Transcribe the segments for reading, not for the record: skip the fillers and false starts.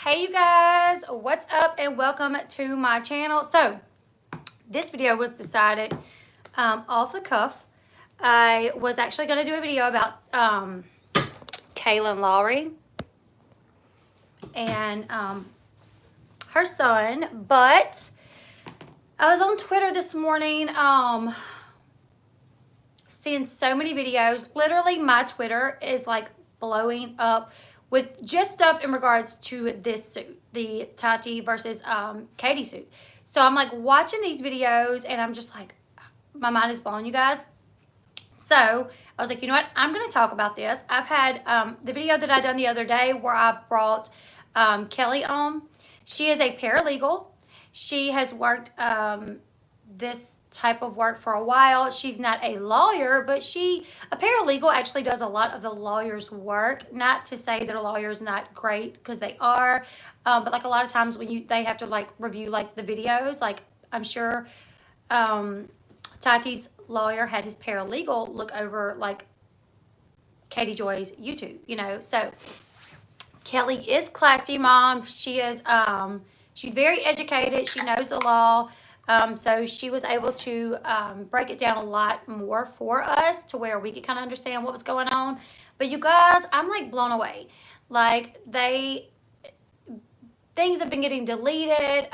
Hey you guys, what's up and welcome to my channel. So this video was decided off the cuff. I was actually going to do a video about Kaylin Lowry and her son, but I was on Twitter this morning seeing so many videos. Literally my Twitter is like blowing up with just stuff in regards to this suit, the Tati versus Katie suit. So I'm like watching these videos and I'm just like, my mind is blown, you guys. So I was like, you know what? I'm going to talk about this. I've had the video that I done the other day where I brought Kelly on. She is a paralegal. She has worked this type of work for a while. She's not a lawyer, but a paralegal actually does a lot of the lawyer's work. Not to say that a lawyer is not great, because they are, but like a lot of times when they have to like review like the videos, like I'm sure Tati's lawyer had his paralegal look over like Katie Joy's YouTube, you know. So Kelly is classy, mom. She is she's very educated. She knows the law. So she was able to break it down a lot more for us to where we could kind of understand what was going on. But you guys, I'm like blown away. Like things have been getting deleted.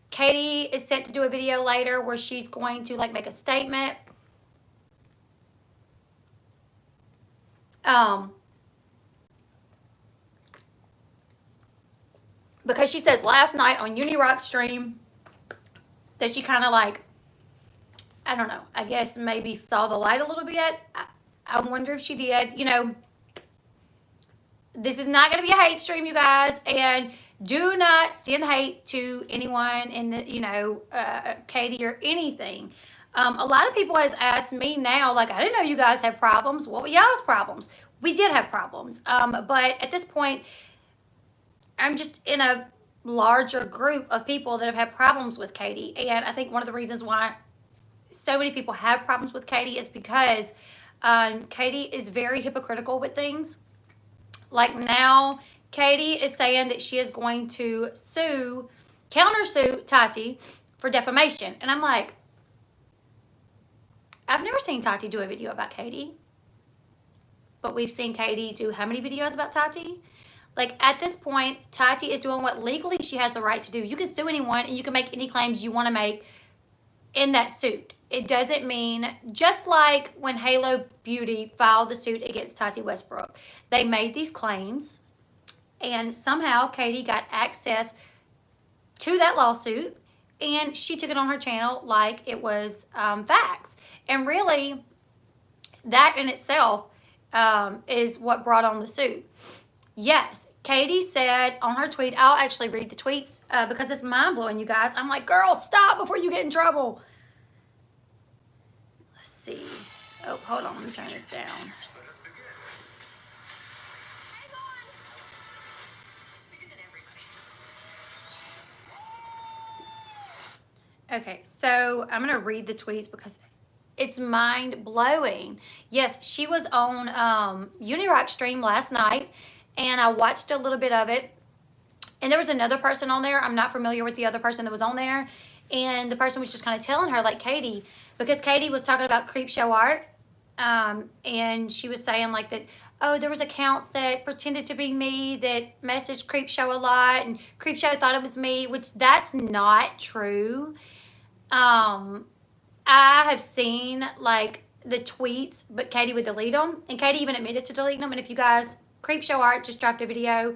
Katie is set to do a video later where she's going to like make a statement. Because she says last night on Unirock's stream that she kind of like, I don't know, I guess maybe saw the light a little bit. I wonder if she did. You know, this is not going to be a hate stream, you guys, and do not send hate to anyone in the, you know, Katie or anything. A lot of people has asked me now, like, I didn't know you guys had problems. What were y'all's problems? We did have problems. But at this point, I'm just in a larger group of people that have had problems with Katie. And I think one of the reasons why so many people have problems with Katie is because Katie is very hypocritical with things. Like now, Katie is saying that she is going to countersue Tati for defamation. And I'm like, I've never seen Tati do a video about Katie. But we've seen Katie do how many videos about Tati? Like at this point, Tati is doing what legally she has the right to do. You can sue anyone and you can make any claims you want to make in that suit. It doesn't mean, just like when Halo Beauty filed the suit against Tati Westbrook, they made these claims and somehow Katie got access to that lawsuit and she took it on her channel like it was facts. And really, that in itself is what brought on the suit. Yes, Katie said on her tweet, I'll actually read the tweets because it's mind-blowing, you guys. I'm like, girl, stop before you get in trouble. Let's see. Oh, hold on. Let me turn this down. Okay, so I'm going to read the tweets because it's mind-blowing. Yes, she was on Unirock stream last night, and I watched a little bit of it. And there was another person on there. I'm not familiar with the other person that was on there. And the person was just kind of telling her, like, Katie, because Katie was talking about Creepshow art. And she was saying, like, that, oh, there was accounts that pretended to be me that messaged Creepshow a lot. And Creepshow thought it was me, which that's not true. I have seen, like, the tweets, but Katie would delete them. And Katie even admitted to deleting them. And if you guys... Creepshow Art just dropped a video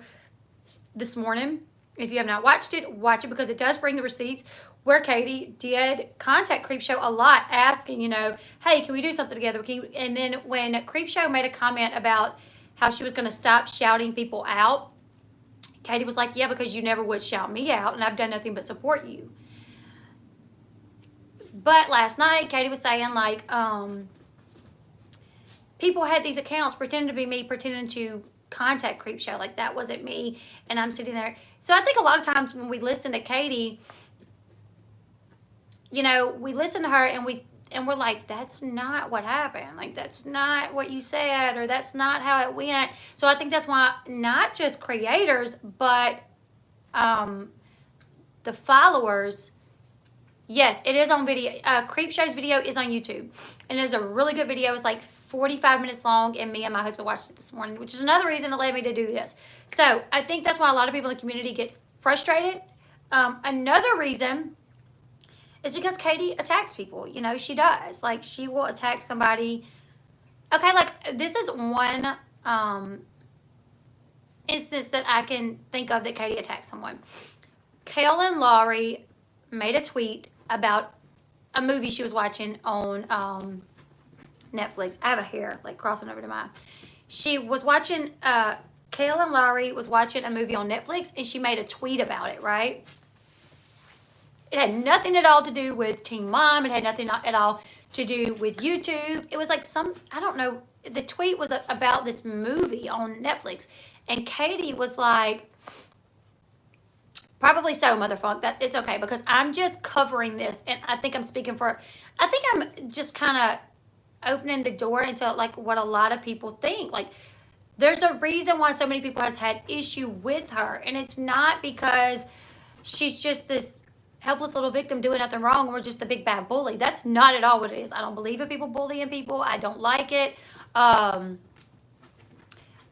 this morning. If you have not watched it, watch it because it does bring the receipts where Katie did contact Creepshow a lot asking, you know, hey, can we do something together? And then when Creepshow made a comment about how she was going to stop shouting people out, Katie was like, yeah, because you never would shout me out and I've done nothing but support you. But last night, Katie was saying, like, people had these accounts pretending to be me, pretending to contact Creepshow, like that wasn't me, and I'm sitting there. So I think a lot of times when we listen to Katie, you know, we listen to her and we and we're like, that's not what happened. Like, that's not what you said, or that's not how it went. So I think that's why not just creators, but the followers. Yes, it is on video. Creepshow's video is on YouTube, and it's a really good video. It's like 45 minutes long, and me and my husband watched it this morning, which is another reason that led me to do this. So I think that's why a lot of people in the community get frustrated. Another reason is because Katie attacks people. You know, she does. Like, she will attack somebody. Okay, like, this is one instance that I can think of that Katie attacked someone. Kaylin Lowry made a tweet about a movie she was watching on Netflix. I have a hair like crossing over to mine. She was watching, Kaylin Lowry was watching a movie on Netflix, and she made a tweet about it, right? It had nothing at all to do with Teen Mom. It had nothing at all to do with YouTube. It was like I don't know, the tweet was about this movie on Netflix. And Katie was like, probably so, motherfucker. That it's okay, because I'm just covering this, and I think I'm I'm just kind of opening the door into like what a lot of people think. Like, there's a reason why so many people has had issue with her, and it's not because she's just this helpless little victim doing nothing wrong, or just the big bad bully. That's not at all what it is. I don't believe in people bullying people. I don't like it.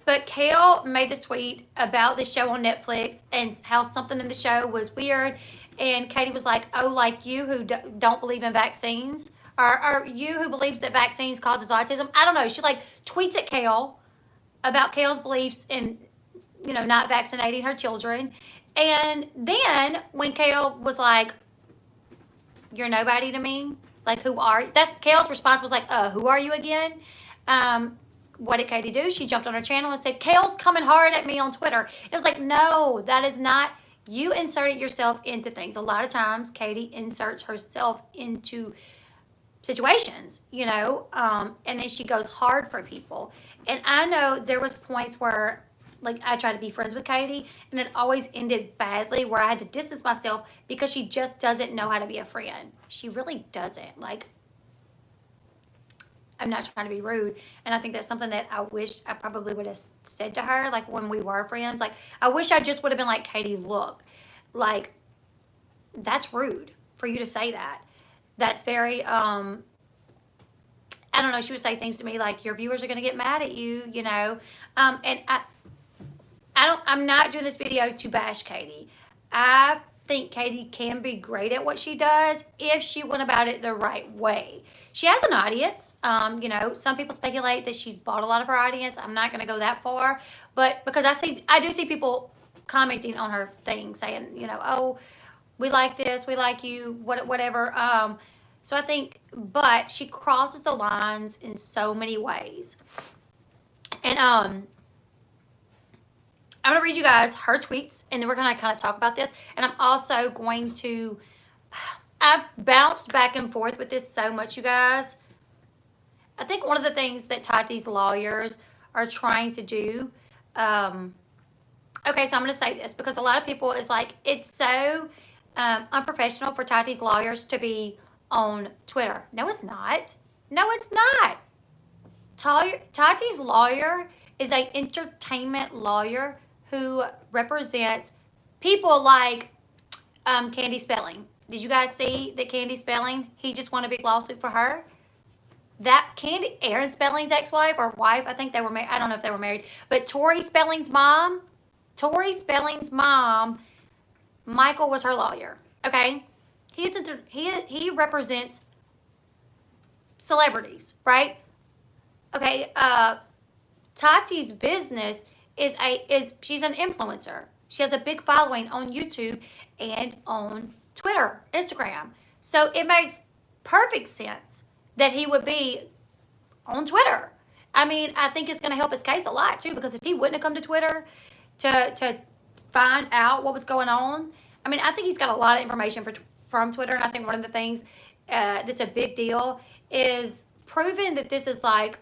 But Kale made this tweet about the show on Netflix and how something in the show was weird. And Katie was like, oh, like you who don't believe in vaccines, or you who believes that vaccines causes autism. I don't know. She like tweets at Kale about Kale's beliefs in, you know, not vaccinating her children. And then when Kale was like, you're nobody to me, like, that's Kale's response was like, who are you again? What did Katie do? She jumped on her channel and said, Kale's coming hard at me on Twitter. It was like, no, that is not, you inserted yourself into things. A lot of times Katie inserts herself into situations, you know, and then she goes hard for people. And I know there was points where, like, I tried to be friends with Katie, and it always ended badly, where I had to distance myself because she just doesn't know how to be a friend. She really doesn't. Like, I'm not trying to be rude, and I think that's something that I wish I probably would have said to her, like, when we were friends. Like, I wish I just would have been like, Katie, look, like, that's rude for you to say that. That's very, I don't know, she would say things to me like, your viewers are going to get mad at you, you know, and I'm not doing this video to bash Katie. I think Katie can be great at what she does if she went about it the right way. She has an audience. You know, some people speculate that she's bought a lot of her audience. I'm not going to go that far, but because I do see people commenting on her thing saying, you know, oh, we like this, we like you, whatever. So I think, but she crosses the lines in so many ways. And I'm going to read you guys her tweets, and then we're going to kind of talk about this. And I'm also going to, I've bounced back and forth with this so much, you guys. I think one of the things that Tati's lawyers are trying to do, okay, so I'm going to say this because a lot of people is like, it's so unprofessional for Tati's lawyers to be on Twitter. No, it's not. No, it's not. Tati's lawyer is an entertainment lawyer who represents people like Candy Spelling. Did you guys see that Candy Spelling, he just won a big lawsuit for her? That Aaron Spelling's ex-wife or wife, I think they were married. I don't know if they were married. But Tori Spelling's mom, Michael was her lawyer, okay? He represents celebrities, right? Okay, Tati's business is she's an influencer. She has a big following on YouTube and on Twitter, Instagram. So it makes perfect sense that he would be on Twitter. I mean, I think it's going to help his case a lot too, because if he wouldn't have come to Twitter to find out what was going on, I mean, I think he's got a lot of information from Twitter, and I think one of the things that's a big deal is proving that this is like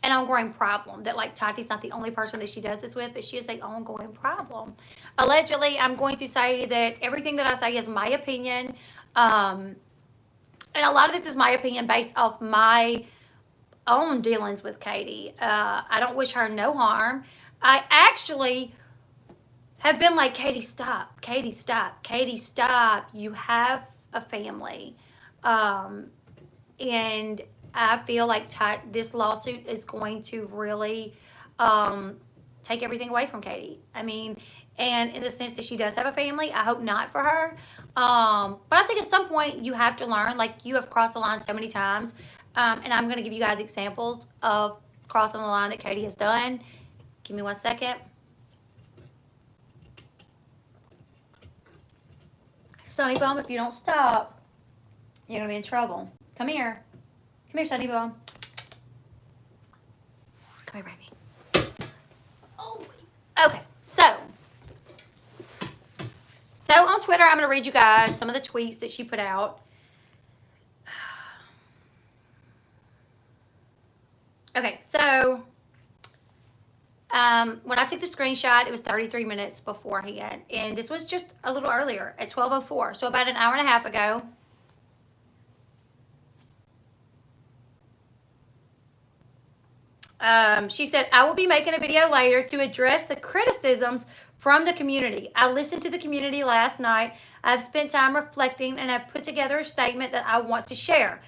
an ongoing problem, that like Tati's not the only person that she does this with, but she is an ongoing problem. Allegedly, I'm going to say that everything that I say is my opinion. And a lot of this is my opinion based off my own dealings with Katie. I don't wish her no harm. I actually have been like, Katie, stop. Katie, stop. Katie, stop. You have a family. And I feel like this lawsuit is going to really take everything away from Katie. I mean, and in the sense that she does have a family, I hope not for her. But I think at some point you have to learn, like you have crossed the line so many times. And I'm going to give you guys examples of crossing the line that Katie has done. Give me 1 second. Sunny Bum, if you don't stop, you're going to be in trouble. Come here. Come here, Sunny Bum. Come here, baby. Oh, okay. So on Twitter, I'm going to read you guys some of the tweets that she put out. Okay, so when I took the screenshot, it was 33 minutes beforehand, and this was just a little earlier at 12:04, so about an hour and a half ago. She said, I will be making a video later to address the criticisms from the community. I listened to the community last night. I've spent time reflecting and have put together a statement that I want to share,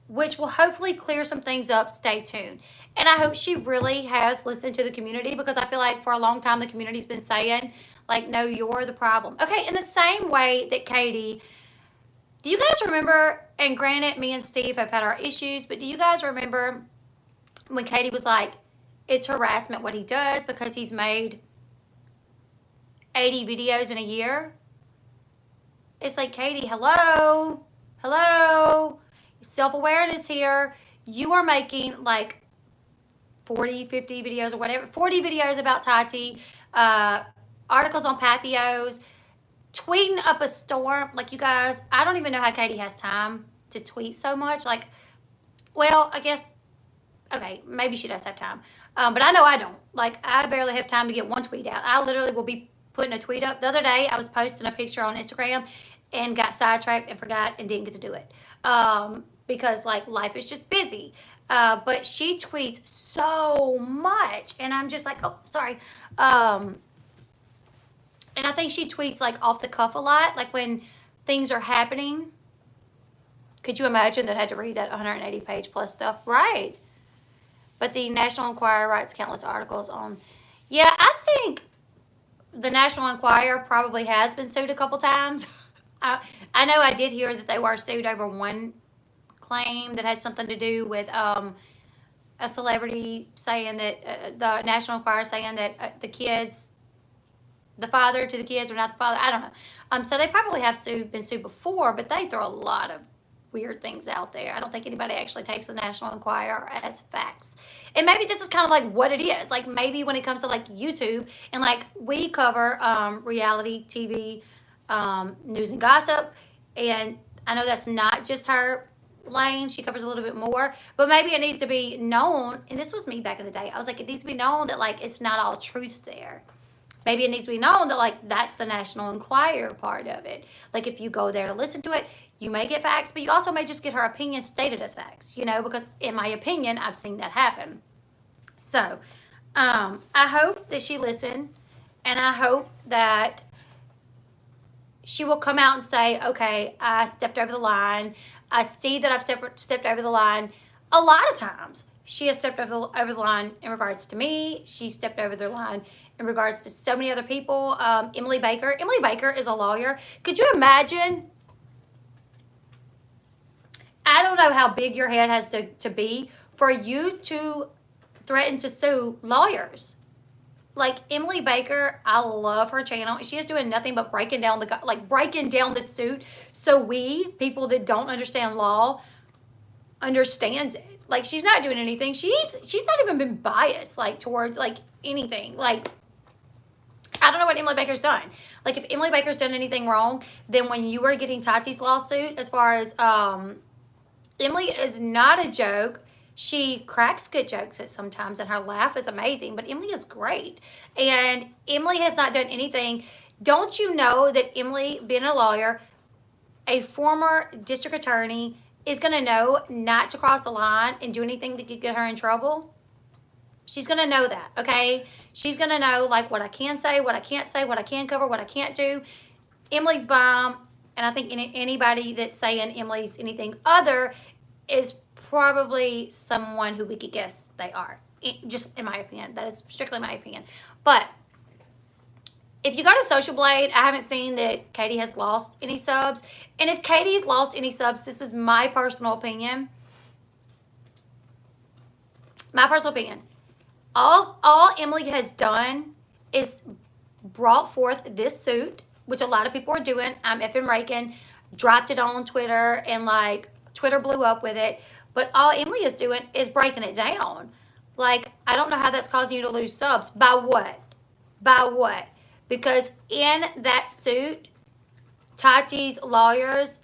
which will hopefully clear some things up. Stay tuned. And I hope she really has listened to the community, because I feel like for a long time the community's been saying, like, no, you're the problem. Okay, in the same way that Katie, do you guys remember, and granted, me and Steve have had our issues, but do you guys remember when Katie was like, it's harassment what he does because he's made 80 videos in a year? It's like, Katie, hello, self-awareness here. You are making like 40, 50 videos or whatever, 40 videos about Tati, articles on Pathios, tweeting up a storm. Like, you guys, I don't even know how Katie has time to tweet so much. Like, well, I guess, okay, maybe she does have time. But I know I don't. Like, I barely have time to get one tweet out. I literally will be putting a tweet up. The other day, I was posting a picture on Instagram and got sidetracked and forgot and didn't get to do it. Because, like, life is just busy. But she tweets so much. And I'm just like, oh, sorry. And I think she tweets, like, off the cuff a lot. Like, when things are happening. Could you imagine that I had to read that 180-page plus stuff? Right. But the National Enquirer writes countless articles on... Yeah, I think the National Enquirer probably has been sued a couple times. I know I did hear that they were sued over one claim that had something to do with a celebrity saying that... the National Enquirer saying that the father to the kids are not the father. I don't know. So they probably have been sued before, but they throw a lot of weird things out there. I don't think anybody actually takes the National Enquirer as facts. And maybe this is kind of like what it is. Like, maybe when it comes to like YouTube, and like we cover reality TV, news and gossip, and I know that's not just her lane. She covers a little bit more, but maybe it needs to be known, and this was me back in the day, I was like, it needs to be known that like it's not all truths there. Maybe it needs to be known that like that's the National Enquirer part of it. Like, if you go there to listen to it, you may get facts, but you also may just get her opinion stated as facts, you know, because in my opinion, I've seen that happen. So, I hope that she listened, and I hope that she will come out and say, okay, I stepped over the line. I see that I've stepped over the line. A lot of times, she has stepped over the line in regards to me. She stepped over the line in regards to so many other people. Emily Baker. Emily Baker is a lawyer. Could you imagine? I don't know how big your head has to be for you to threaten to sue lawyers. Like, Emily Baker, I love her channel. She is doing nothing but breaking down the suit, so we, people that don't understand law, understands it. Like, she's not doing anything. She's not even been biased, like, towards, like, anything. Like, I don't know what Emily Baker's done. Like, if Emily Baker's done anything wrong, then when you were getting Tati's lawsuit, as far as, Emily is not a joke. She cracks good jokes at sometimes, and her laugh is amazing, but Emily is great. And Emily has not done anything. Don't you know that Emily, being a lawyer, a former district attorney, is going to know not to cross the line and do anything that could get her in trouble. She's going to know that, okay? She's going to know, like, what I can say, what I can't say, what I can cover, what I can't do. Emily's bomb, and I think anybody that's saying Emily's anything other is probably someone who we could guess they are. Just in my opinion. That is strictly my opinion. But if you go to Social Blade, I haven't seen that Katie has lost any subs. And if Katie's lost any subs, this is my personal opinion. My personal opinion. All Emily has done is brought forth this suit, which a lot of people are doing. I'm effing raking, dropped it on Twitter, and like Twitter blew up with it. But all Emily is doing is breaking it down. Like, I don't know how that's causing you to lose subs. By what? By what? Because in that suit, Tati's lawyers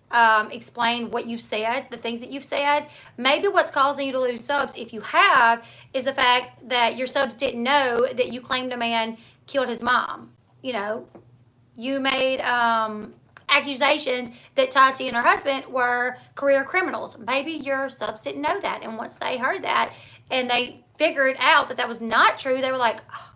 explain what you've said, the things that you've said. Maybe what's causing you to lose subs, if you have, is the fact that your subs didn't know that you claimed a man killed his mom. You know, you made accusations that Tati and her husband were career criminals. Maybe your subs didn't know that. And once they heard that and they figured out that that was not true, they were like, oh,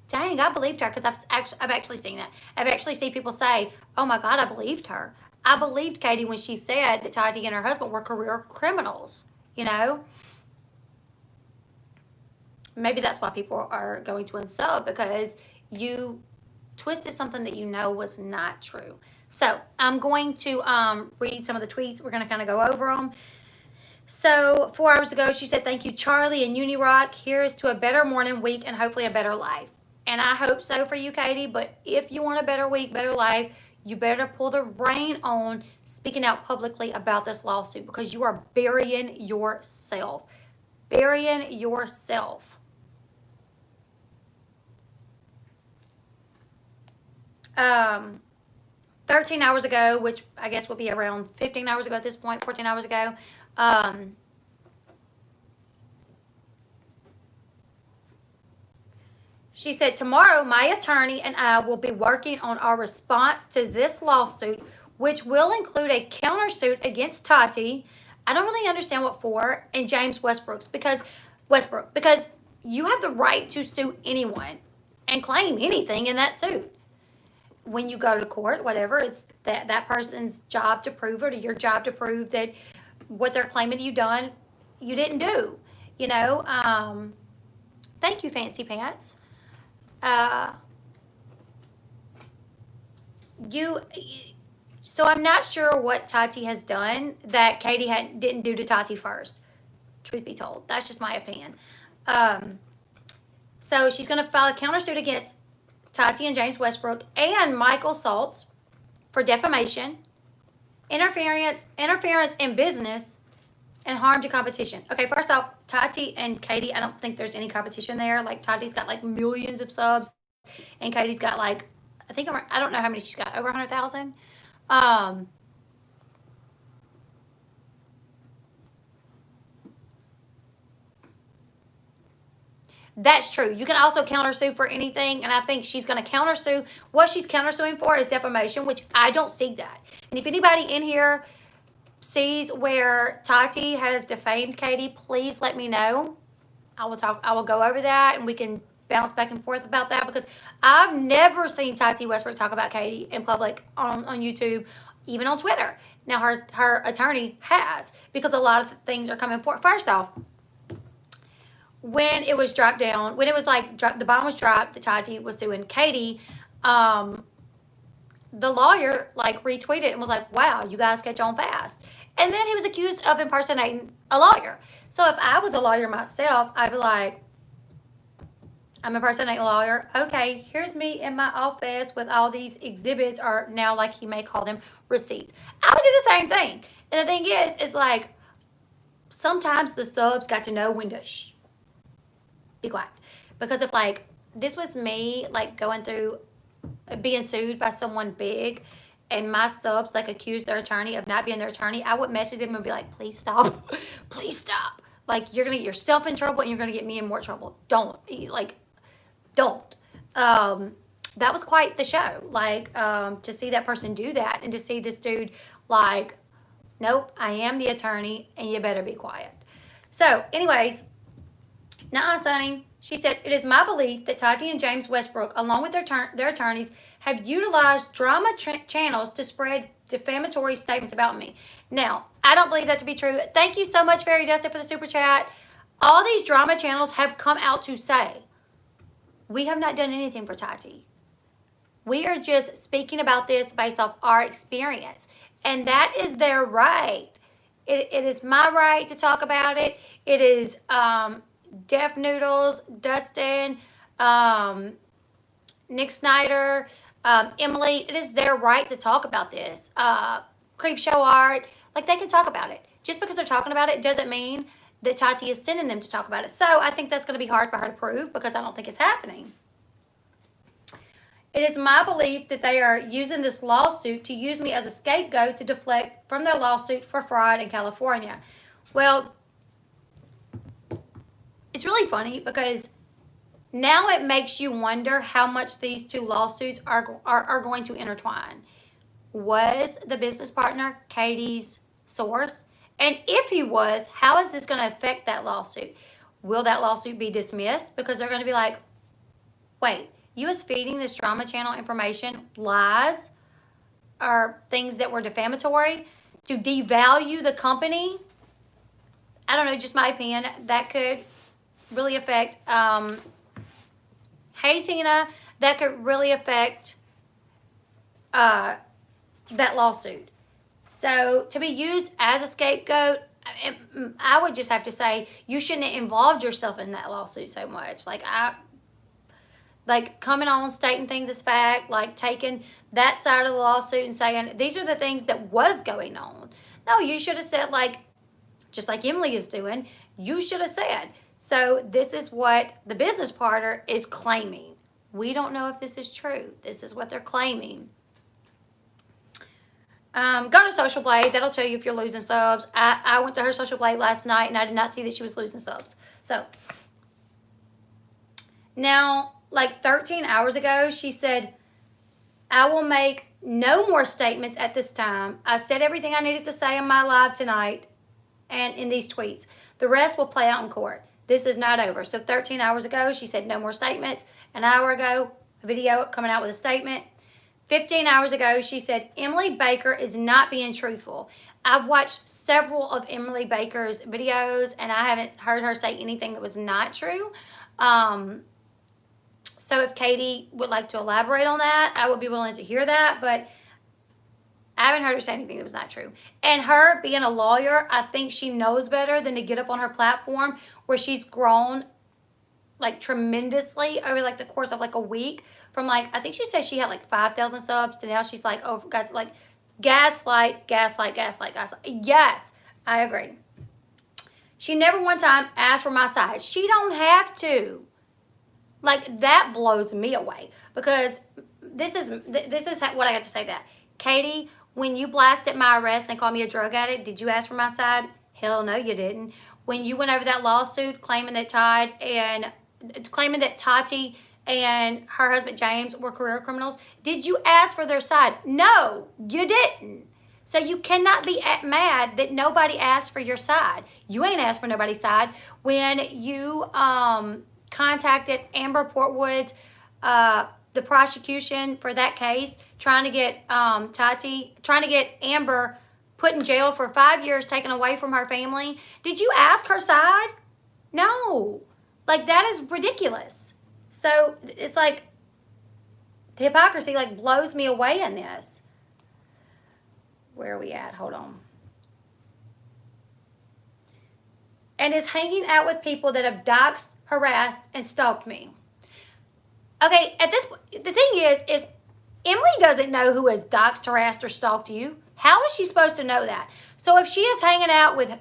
dang, I believed her. Because I've actually seen that. I've actually seen people say, oh my God, I believed her. I believed Katie when she said that Tati and her husband were career criminals, you know? Maybe that's why people are going to unsub, because you twisted something that you know was not true. So I'm going to read some of the tweets. We're going to kind of go over them. So 4 hours ago, she said, thank you, Charlie and Unirock. Here's to a better morning, week, and hopefully a better life. And I hope so for you, Katie. But if you want a better week, better life, you better pull the rein on speaking out publicly about this lawsuit, because you are burying yourself. Burying yourself. 13 hours ago, which I guess will be around 15 hours ago at this point, 14 hours ago, she said, tomorrow my attorney and I will be working on our response to this lawsuit, which will include a countersuit against Tati. I don't really understand what for, and James Westbrook, because you have the right to sue anyone and claim anything in that suit. When you go to court, whatever, it's that person's job to prove it, or your job to prove that what they're claiming you didn't do. You know, thank you, Fancy Pants. So I'm not sure what Tati has done that Katie didn't do to Tati first. Truth be told, that's just my opinion. So she's going to file a countersuit against Tati and James Westbrook and Michael Saltz for defamation, interference in business, and harm to competition. Okay, first off, Tati and Katie, I don't think there's any competition there. Like, Tati's got like millions of subs, and Katie's got like, I don't know how many she's got, over 100,000. That's true. You can also countersue for anything, and I think she's going to countersue. What she's countersuing for is defamation, which I don't see that. And if anybody in here sees where Tati has defamed Katie, please let me know. I will go over that, and we can bounce back and forth about that, because I've never seen Tati Westbrook talk about Katie in public on YouTube, even on Twitter. Now, her attorney has, because a lot of things are coming forth. First off, when it was dropped down, when it was like the bomb was dropped that Tati was suing Katie, the lawyer like retweeted and was like, wow, you guys catch on fast. And then he was accused of impersonating a lawyer. So if I was a lawyer myself, I'd be like, I'm impersonating a lawyer. Okay, here's me in my office with all these exhibits, or now like he may call them receipts. I would do the same thing. And the thing is like, sometimes the subs got to know when to be quiet. Because if like, this was me like going through being sued by someone big, and my subs like accused their attorney of not being their attorney, I would message them and be like, please stop. Please stop. Like, you're going to get yourself in trouble, and you're going to get me in more trouble. Don't. That was quite the show. Like, to see that person do that, and to see this dude like Nope, I am the attorney, and you better be quiet. So, anyways, now, Sonny, she said, it is my belief that Tati and James Westbrook, along with their attorneys, have utilized drama channels to spread defamatory statements about me. Now, I don't believe that to be true. Thank you so much, Fairy Dustin, for the super chat. All these drama channels have come out to say, we have not done anything for Tati. We are just speaking about this based off our experience. And that is their right. It is my right to talk about it. It is Def Noodles, Dustin, Nick Snyder, Emily. It is their right to talk about this. Creep Show Art. Like, they can talk about it. Just because they're talking about it doesn't mean that Tati is sending them to talk about it. So I think that's going to be hard for her to prove because I don't think it's happening. It is my belief that they are using this lawsuit to use me as a scapegoat to deflect from their lawsuit for fraud in California. Well, it's really funny because now it makes you wonder how much these two lawsuits are going to intertwine. Was the business partner Katie's source? And if he was, how is this going to affect that lawsuit? Will that lawsuit be dismissed? Because they're going to be like, wait, you was feeding this drama channel information, lies, or things that were defamatory to devalue the company? I don't know, just my opinion. That could really affect, hey Tina, that could really affect that lawsuit. So to be used as a scapegoat, I would just have to say you shouldn't have involved yourself in that lawsuit so much. Like coming on, stating things as fact, like taking that side of the lawsuit and saying, these are the things that was going on. No, you should have said, like, just like Emily is doing, you should have said, so this is what the business partner is claiming. We don't know if this is true. This is what they're claiming. Go to Social Blade. That'll tell you if you're losing subs. I went to her Social Blade last night, and I did not see that she was losing subs. So, now, like 13 hours ago, she said, I will make no more statements at this time. I said everything I needed to say in my live tonight and in these tweets. The rest will play out in court. This is not over. So 13 hours ago, she said no more statements. An hour ago, a video coming out with a statement. 15 hours ago, she said, Emily Baker is not being truthful. I've watched several of Emily Baker's videos, and I haven't heard her say anything that was not true. So if Katie would like to elaborate on that, I would be willing to hear that, but I haven't heard her say anything that was not true. And her being a lawyer, I think she knows better than to get up on her platform where she's grown like tremendously over like the course of like a week from like, I think she said she had like 5,000 subs to now she's like, oh, got to like gaslight. Yes, I agree. She never one time asked for my side. She don't have to. Like, that blows me away because this is what I got to say that. Katie, when you blasted my arrest and called me a drug addict, did you ask for my side? Hell no, you didn't. When you went over that lawsuit claiming that Tati and her husband James were career criminals, did you ask for their side? No, you didn't. So you cannot be mad that nobody asked for your side. You ain't asked for nobody's side. When you contacted Amber Portwood's, the prosecution for that case, trying to get Amber put in jail for 5 years, taken away from her family. Did you ask her side? No. Like, that is ridiculous. So it's like the hypocrisy like blows me away in this. Where are we at? Hold on. And is hanging out with people that have doxed, harassed, and stalked me. Okay, at this point, the thing is Emily doesn't know who has doxed, harassed, or stalked you. How is she supposed to know that? So if she is hanging out with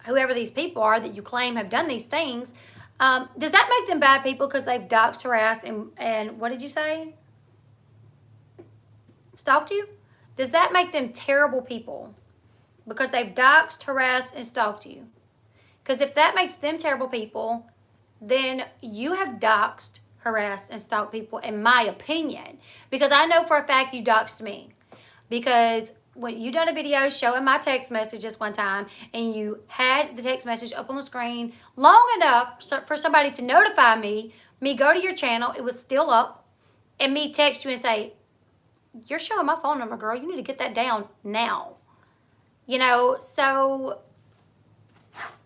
whoever these people are that you claim have done these things, does that make them bad people because they've doxed, harassed, and what did you say? Stalked you? Does that make them terrible people because they've doxed, harassed, and stalked you? Because if that makes them terrible people, then you have doxed, harassed, and stalked people, in my opinion. Because I know for a fact you doxed me. Because when you done a video showing my text messages one time, and you had the text message up on the screen long enough for somebody to notify me go to your channel, it was still up, and me text you and say, you're showing my phone number, girl. You need to get that down now. You know, so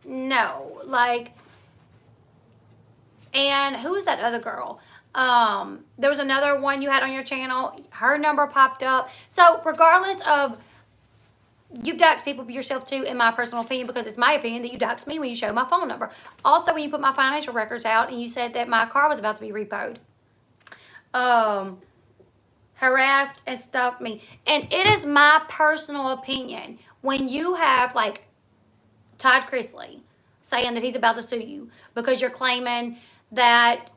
no, like, and who was that other girl? There was another one you had on your channel. Her number popped up. So regardless of, you've doxed people yourself too, in my personal opinion, because it's my opinion that you doxed me when you showed my phone number. Also, when you put my financial records out and you said that my car was about to be repoed. Harassed and stalked me. And it is my personal opinion, when you have like Todd Chrisley saying that he's about to sue you because you're claiming that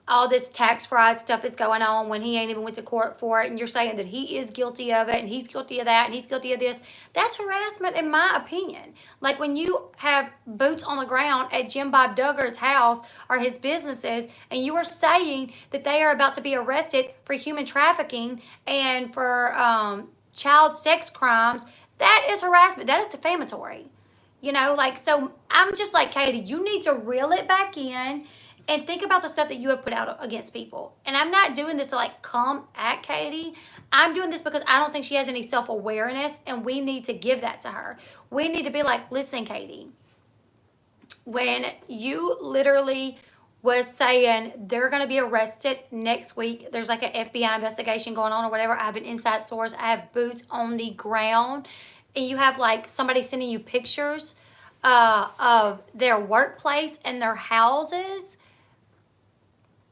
all this tax fraud stuff is going on when he ain't even went to court for it, and you're saying that he is guilty of it, and he's guilty of that, and he's guilty of this. That's harassment in my opinion. Like when you have boots on the ground at Jim Bob Duggar's house or his businesses, and you are saying that they are about to be arrested for human trafficking and for child sex crimes, that is harassment. That is defamatory. You know, like, so I'm just like, Katie, you need to reel it back in and think about the stuff that you have put out against people. And I'm not doing this to like come at Katie. I'm doing this because I don't think she has any self-awareness, and we need to give that to her. We need to be like, listen, Katie, when you literally was saying they're going to be arrested next week, there's like an FBI investigation going on or whatever, I have an inside source, I have boots on the ground, and you have like somebody sending you pictures of their workplace and their houses,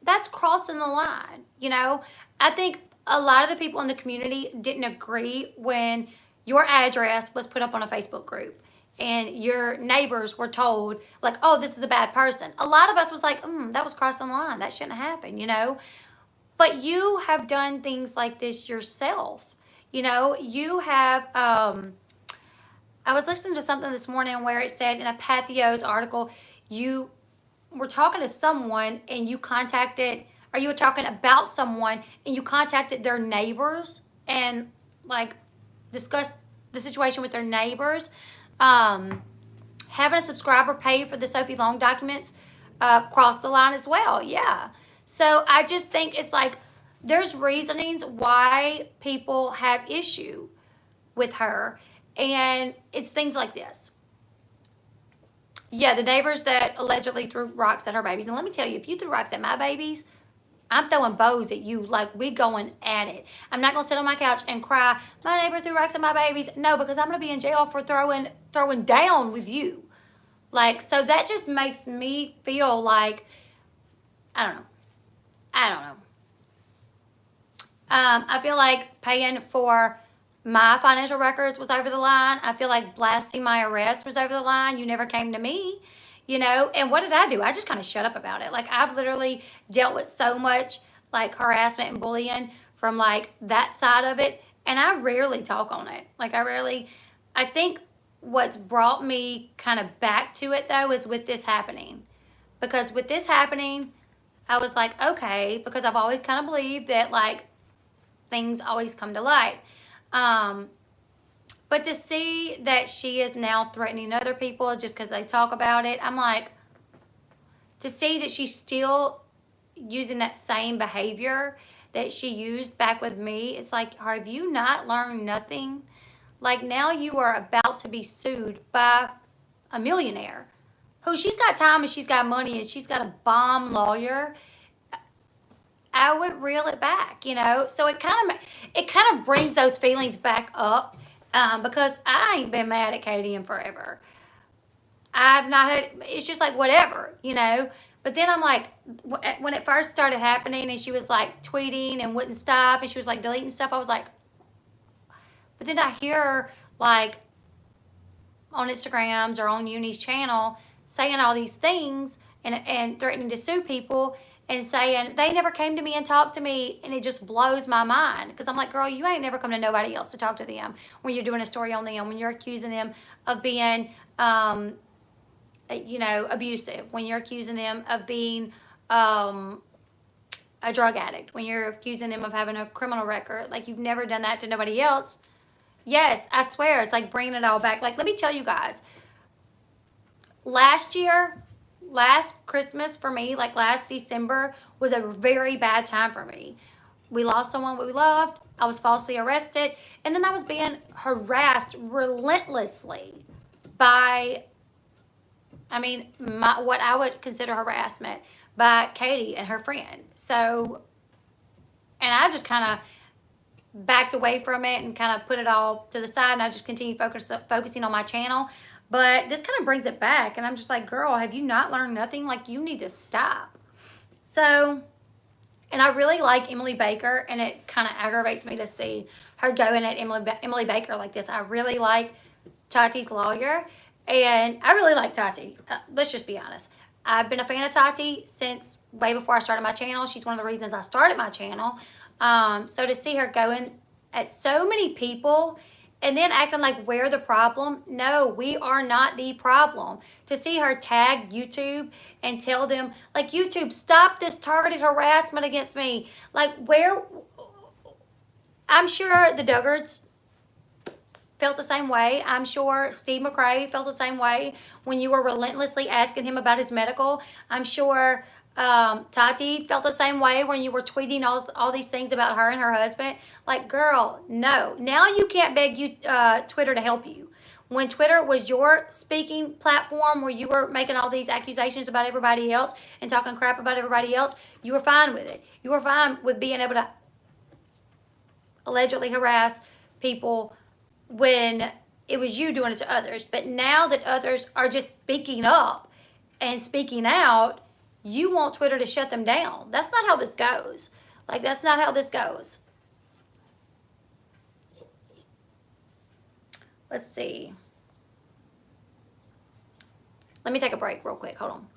that's crossing the line. You know, I think a lot of the people in the community didn't agree when your address was put up on a Facebook group and your neighbors were told like, oh, this is a bad person. A lot of us was like, that was crossing the line. That shouldn't happen, you know. But you have done things like this yourself. You know, you have, I was listening to something this morning where it said in a Pathio's article, you were talking to someone and you contacted, or you were talking about someone and you contacted their neighbors and like discussed the situation with their neighbors. Having a subscriber pay for the Sophie Long documents crossed the line as well. Yeah. So I just think it's like there's reasonings why people have issue with her, and it's things like this. Yeah, the neighbors that allegedly threw rocks at her babies. And let me tell you, if you threw rocks at my babies, I'm throwing bows at you. Like, we going at it. I'm not going to sit on my couch and cry, my neighbor threw rocks at my babies. No, because I'm going to be in jail for throwing down with you. Like, so that just makes me feel like, I don't know. I feel like paying for my financial records was over the line. I feel like blasting my arrest was over the line. You never came to me, you know. And what did I do? I just kind of shut up about it. Like, I've literally dealt with so much like harassment and bullying from like that side of it, and I rarely talk on it. Like, I think what's brought me kind of back to it though is with this happening. Because with this happening, I was like, okay, because I've always kind of believed that like things always come to light. But to see that she is now threatening other people just because they talk about it, I'm like, to see that she's still using that same behavior that she used back with me, it's like, have you not learned nothing? Like, now you are about to be sued by a millionaire who, she's got time and she's got money and she's got a bomb lawyer. I would reel it back, you know. So it kind of brings those feelings back up, because I ain't been mad at Katie in forever. I've not had, it's just like whatever, you know. But then I'm like, when it first started happening and she was like tweeting and wouldn't stop and she was like deleting stuff, I was like, but then I hear her like on Instagrams or on Uni's channel saying all these things and threatening to sue people and saying they never came to me and talked to me, and it just blows my mind because I'm like, girl, you ain't never come to nobody else to talk to them when you're doing a story on them, when you're accusing them of being, you know, abusive, when you're accusing them of being a drug addict, when you're accusing them of having a criminal record. Like, you've never done that to nobody else. Yes, I swear, it's like bringing it all back. Like, let me tell you guys, last Christmas for me, like last December, was a very bad time for me. We lost someone we loved. I was falsely arrested. And then I was being harassed relentlessly by, what I would consider harassment by Katie and her friend. So, and I just kind of backed away from it and kind of put it all to the side, and I just continued focusing on my channel. But this kind of brings it back, and I'm just like, girl, have you not learned nothing? Like, you need to stop. So, and I really like Emily Baker, and it kind of aggravates me to see her going at Emily Baker like this. I really like Tati's lawyer, and I really like Tati. Let's just be honest. I've been a fan of Tati since way before I started my channel. She's one of the reasons I started my channel. So to see her going at so many people and then acting like we're the problem. No, we are not the problem. To see her tag YouTube and tell them, like, YouTube, stop this targeted harassment against me. Like, I'm sure the Duggards felt the same way. I'm sure Steve McRae felt the same way when you were relentlessly asking him about his medical. I'm sure Tati felt the same way when you were tweeting all these things about her and her husband. Like, girl, no. Now you can't beg Twitter to help you. When Twitter was your speaking platform where you were making all these accusations about everybody else and talking crap about everybody else, you were fine with it. You were fine with being able to allegedly harass people when it was you doing it to others. But now that others are just speaking up and speaking out, you want Twitter to shut them down. That's not how this goes. Like, that's not how this goes. Let's see. Let me take a break real quick. Hold on.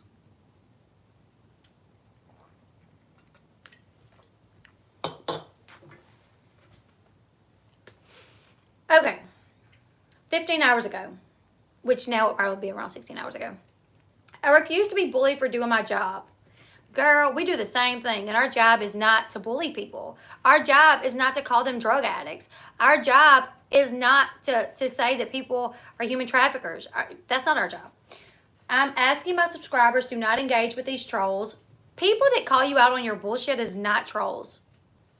Okay. 15 hours ago, which now will probably be around 16 hours ago, I refuse to be bullied for doing my job. Girl, we do the same thing, and our job is not to bully people. Our job is not to call them drug addicts. Our job is not to say that people are human traffickers. That's not our job. I'm asking my subscribers to not engage with these trolls. People that call you out on your bullshit is not trolls.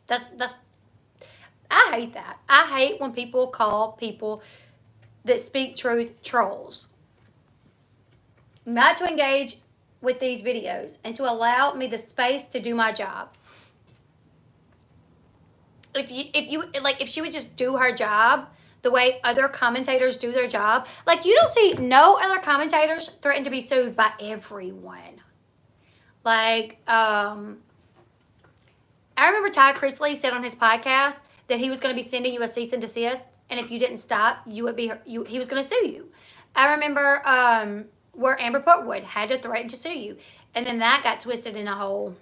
I hate that. I hate when people call people that speak truth trolls. Not to engage with these videos and to allow me the space to do my job. If she would just do her job the way other commentators do their job. Like, you don't see no other commentators threaten to be sued by everyone. Like, I remember Ty Chrisley said on his podcast that he was going to be sending you a cease and desist, and if you didn't stop, he was going to sue you. I remember where Amber Portwood had to threaten to sue you, and then that got twisted in a whole.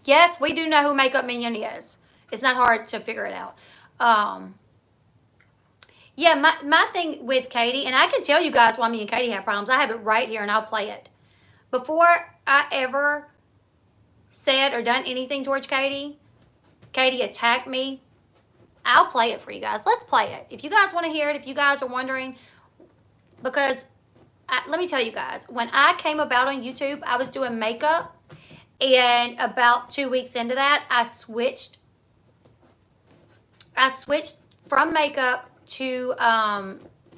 Yes, we do know who Makeup Minion is. It's not hard to figure it out. Yeah, my thing with Katie, and I can tell you guys why me and Katie have problems. I have it right here, and I'll play it. Before I ever said or done anything towards Katie attacked me. I'll play it for you guys. Let's play it. If you guys want to hear it, if you guys are wondering, because let me tell you guys, when I came about on YouTube, I was doing makeup, and about 2 weeks into that, I switched from makeup to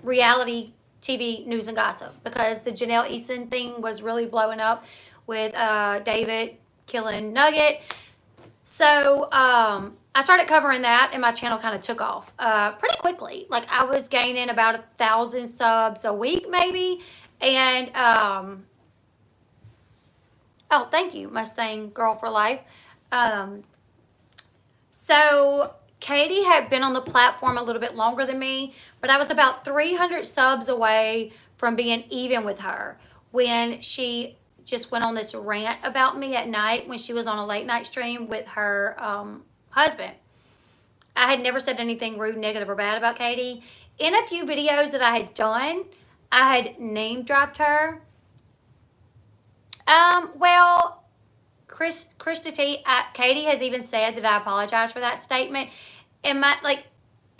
reality TV news and gossip, because the Janelle Eason thing was really blowing up with David killing Nugget. So I started covering that, and my channel kind of took off pretty quickly. Like, I was gaining about 1,000 subs a week maybe. And oh, thank you, Mustang Girl for Life. So Katie had been on the platform a little bit longer than me, but I was about 300 subs away from being even with her when she just went on this rant about me at night when she was on a late night stream with her husband. I had never said anything rude, negative, or bad about Katie. In a few videos that I had done, I had name dropped her. Well, Katie has even said that I apologize for that statement. And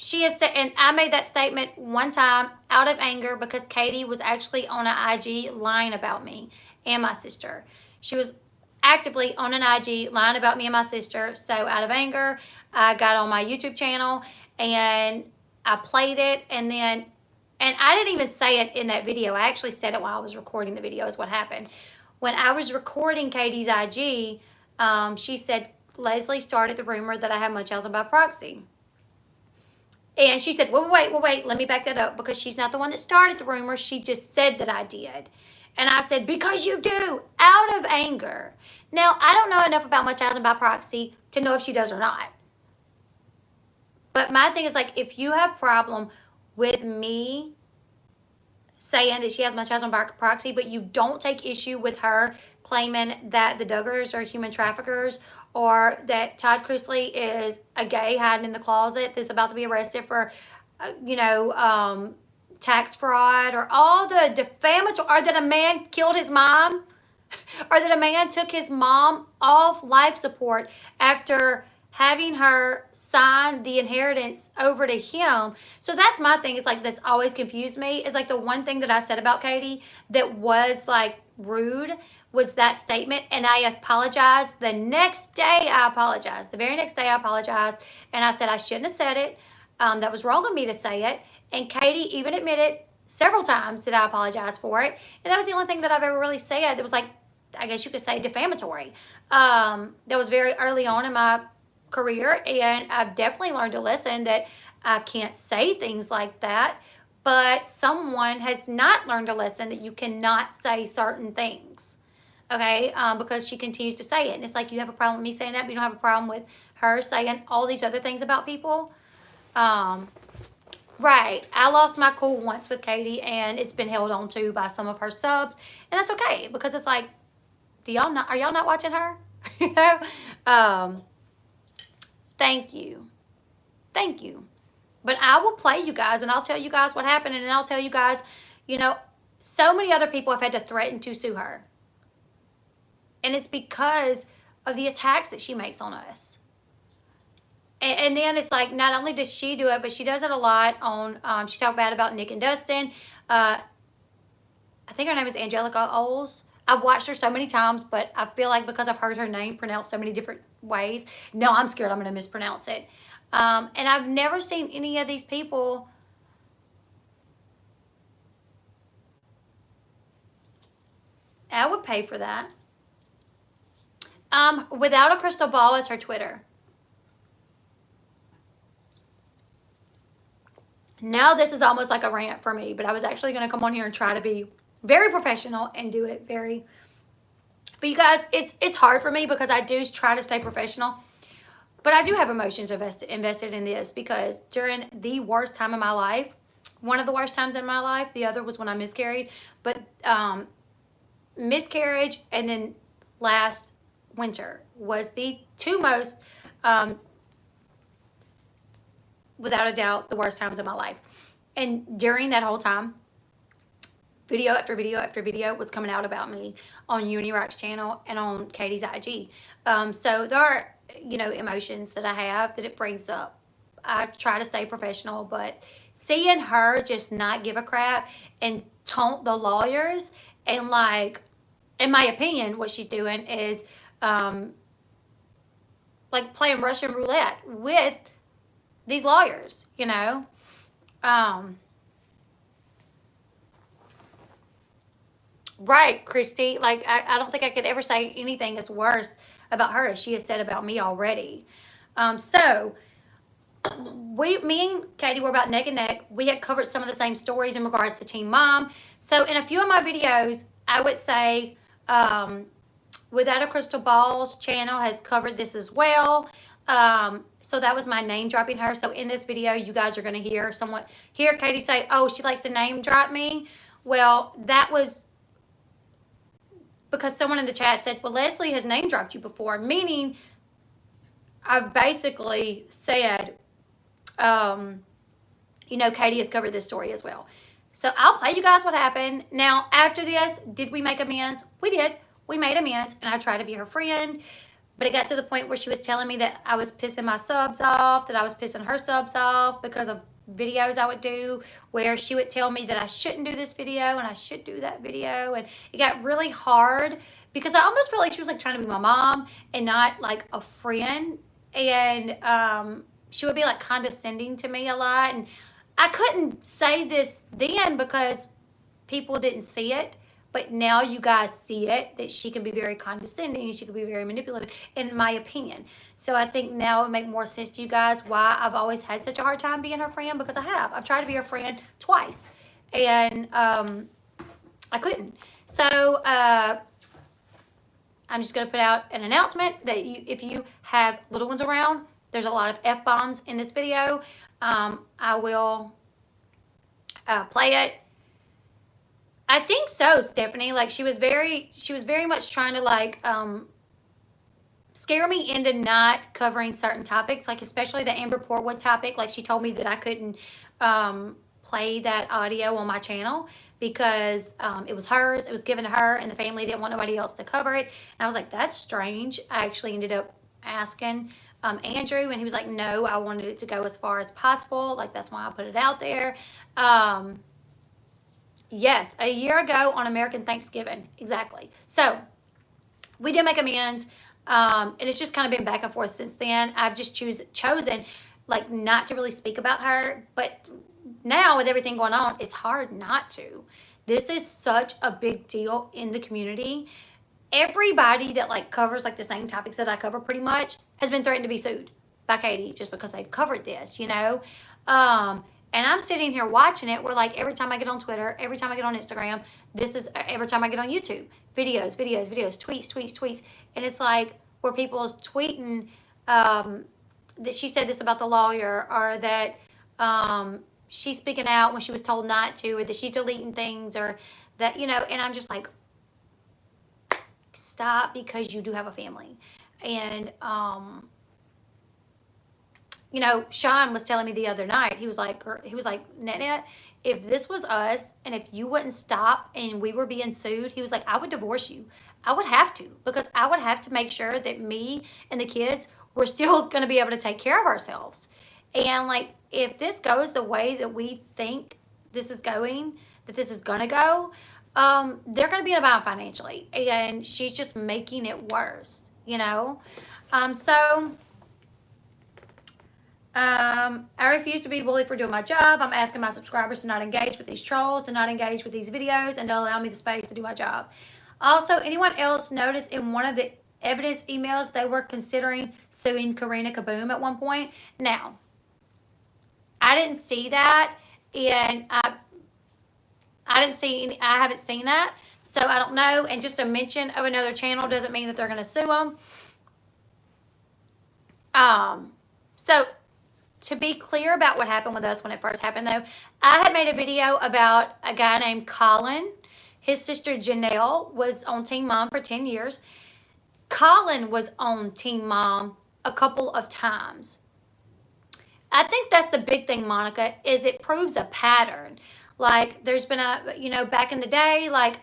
she has said, and I made that statement one time out of anger because Katie was actually on an IG lying about me and my sister. She was actively on an IG lying about me and my sister. So out of anger, I got on my YouTube channel and I played it, and I didn't even say it in that video. I actually said it while I was recording the video is what happened. When I was recording Katie's IG, she said, Leslie started the rumor that I had Munchausen by proxy. And she said, well, wait, let me back that up, because she's not the one that started the rumor. She just said that I did. And I said, because you do, out of anger. Now, I don't know enough about Munchausen by proxy to know if she does or not. But my thing is, like, if you have problem with me saying that she has Munchausen by proxy, but you don't take issue with her claiming that the Duggars are human traffickers, or that Todd Chrisley is a gay hiding in the closet that's about to be arrested for, tax fraud, or all the defamatory, or that a man killed his mom, or that a man took his mom off life support after having her sign the inheritance over to him. So that's my thing. It's like, that's always confused me. It's like the one thing that I said about Katie that was like rude was that statement. And I apologized. The next day I apologized. The very next day I apologized. And I said I shouldn't have said it. That was wrong of me to say it. And Katie even admitted several times that I apologized for it. And that was the only thing that I've ever really said that was, like, I guess you could say, defamatory. That was very early on in my career, and I've definitely learned a lesson that I can't say things like that. But someone has not learned a lesson that you cannot say certain things, okay? Because she continues to say it. And it's like, you have a problem with me saying that, but you don't have a problem with her saying all these other things about people. Right. I lost my cool once with Katie, and it's been held on to by some of her subs. And that's okay, because it's like, are y'all not watching her? You know? Thank you. Thank you. But I will play you guys, and I'll tell you guys what happened, and then I'll tell you guys, so many other people have had to threaten to sue her. And it's because of the attacks that she makes on us. And then it's like, not only does she do it, but she does it a lot on, she talked bad about Nick and Dustin. I think her name is Angelica Oles. I've watched her so many times, but I feel like because I've heard her name pronounced so many different ways, no, I'm scared I'm going to mispronounce it. And I've never seen any of these people I would pay for that. Without a crystal ball is her Twitter. Now this is almost like a rant for me, but I was actually going to come on here and try to be very professional and do it very... But you guys, it's hard for me because I do try to stay professional. But I do have emotions invested in this, because during the worst time of my life, one of the worst times in my life, the other was when I miscarried, but miscarriage and then last winter was the two most... without a doubt, the worst times of my life. And during that whole time, video after video after video was coming out about me on Unirock's channel and on Katie's IG. So there are, emotions that I have that it brings up. I try to stay professional, but seeing her just not give a crap and taunt the lawyers, and, like, in my opinion, what she's doing is like playing Russian roulette with these lawyers, Right, Christy. Like, I don't think I could ever say anything as worse about her as she has said about me already. So, me and Katie were about neck and neck. We had covered some of the same stories in regards to Teen Mom. So, in a few of my videos, I would say, Without a Crystal Ball's channel has covered this as well. So that was my name dropping her. So in this video, you guys are going to hear Katie say, oh, she likes to name drop me. Well, that was because someone in the chat said, well, Leslie has name dropped you before, meaning I've basically said, Katie has covered this story as well. So I'll play you guys what happened. Now, after this, did we make amends? We did. We made amends, and I tried to be her friend. But it got to the point where she was telling me that I was pissing my subs off, that I was pissing her subs off because of videos I would do where she would tell me that I shouldn't do this video and I should do that video. And it got really hard because I almost felt like she was like trying to be my mom and not like a friend. And she would be like condescending to me a lot. And I couldn't say this then because people didn't see it. But now you guys see it, that she can be very condescending, she can be very manipulative, in my opinion. So I think now it would make more sense to you guys why I've always had such a hard time being her friend, because I have. I've tried to be her friend twice, and I couldn't. So I'm just going to put out an announcement that if you have little ones around, there's a lot of F-bombs in this video. I will play it. I think so, Stephanie. Like she was very much trying to like scare me into not covering certain topics, like especially the Amber Portwood topic. Like she told me that I couldn't play that audio on my channel because it was hers, it was given to her, and the family didn't want nobody else to cover it. And I was like, that's strange. I actually ended up asking Andrew, and he was like, no, I wanted it to go as far as possible. Like that's why I put it out there. Yes, a year ago on American Thanksgiving. Exactly. So we did make amends. And it's just kind of been back and forth since then. I've just chosen like not to really speak about her. But now with everything going on, it's hard not to. This is such a big deal in the community. Everybody that like covers like the same topics that I cover pretty much has been threatened to be sued by Katie just because they've covered this, you know? And I'm sitting here watching it where like every time I get on Twitter, every time I get on Instagram, every time I get on YouTube, videos, tweets. And it's like where people is tweeting that she said this about the lawyer, or that she's speaking out when she was told not to, or that she's deleting things, or that, you know, and I'm just like, stop, because you do have a family. And you know, Sean was telling me the other night, he was like, Net, if this was us and if you wouldn't stop and we were being sued, he was like, I would divorce you. I would have to, because I would have to make sure that me and the kids were still going to be able to take care of ourselves. And like, if this goes the way that we think this is going, that this is going to go, they're going to be in a bind financially. And she's just making it worse, you know? I refuse to be bullied for doing my job. I'm asking my subscribers to not engage with these trolls, to not engage with these videos, and to allow me the space to do my job. Also, anyone else notice in one of the evidence emails they were considering suing Karina Kaboom at one point? Now, I didn't see that, and I haven't seen that, so I don't know. And just a mention of another channel doesn't mean that they're going to sue them. So to be clear about what happened with us when it first happened, though, I had made a video about a guy named Colin. His sister Janelle was on Teen Mom for 10 years. Colin was on Teen Mom a couple of times. I think that's the big thing, Monica, is it proves a pattern. Like, there's been a, you know, back in the day, like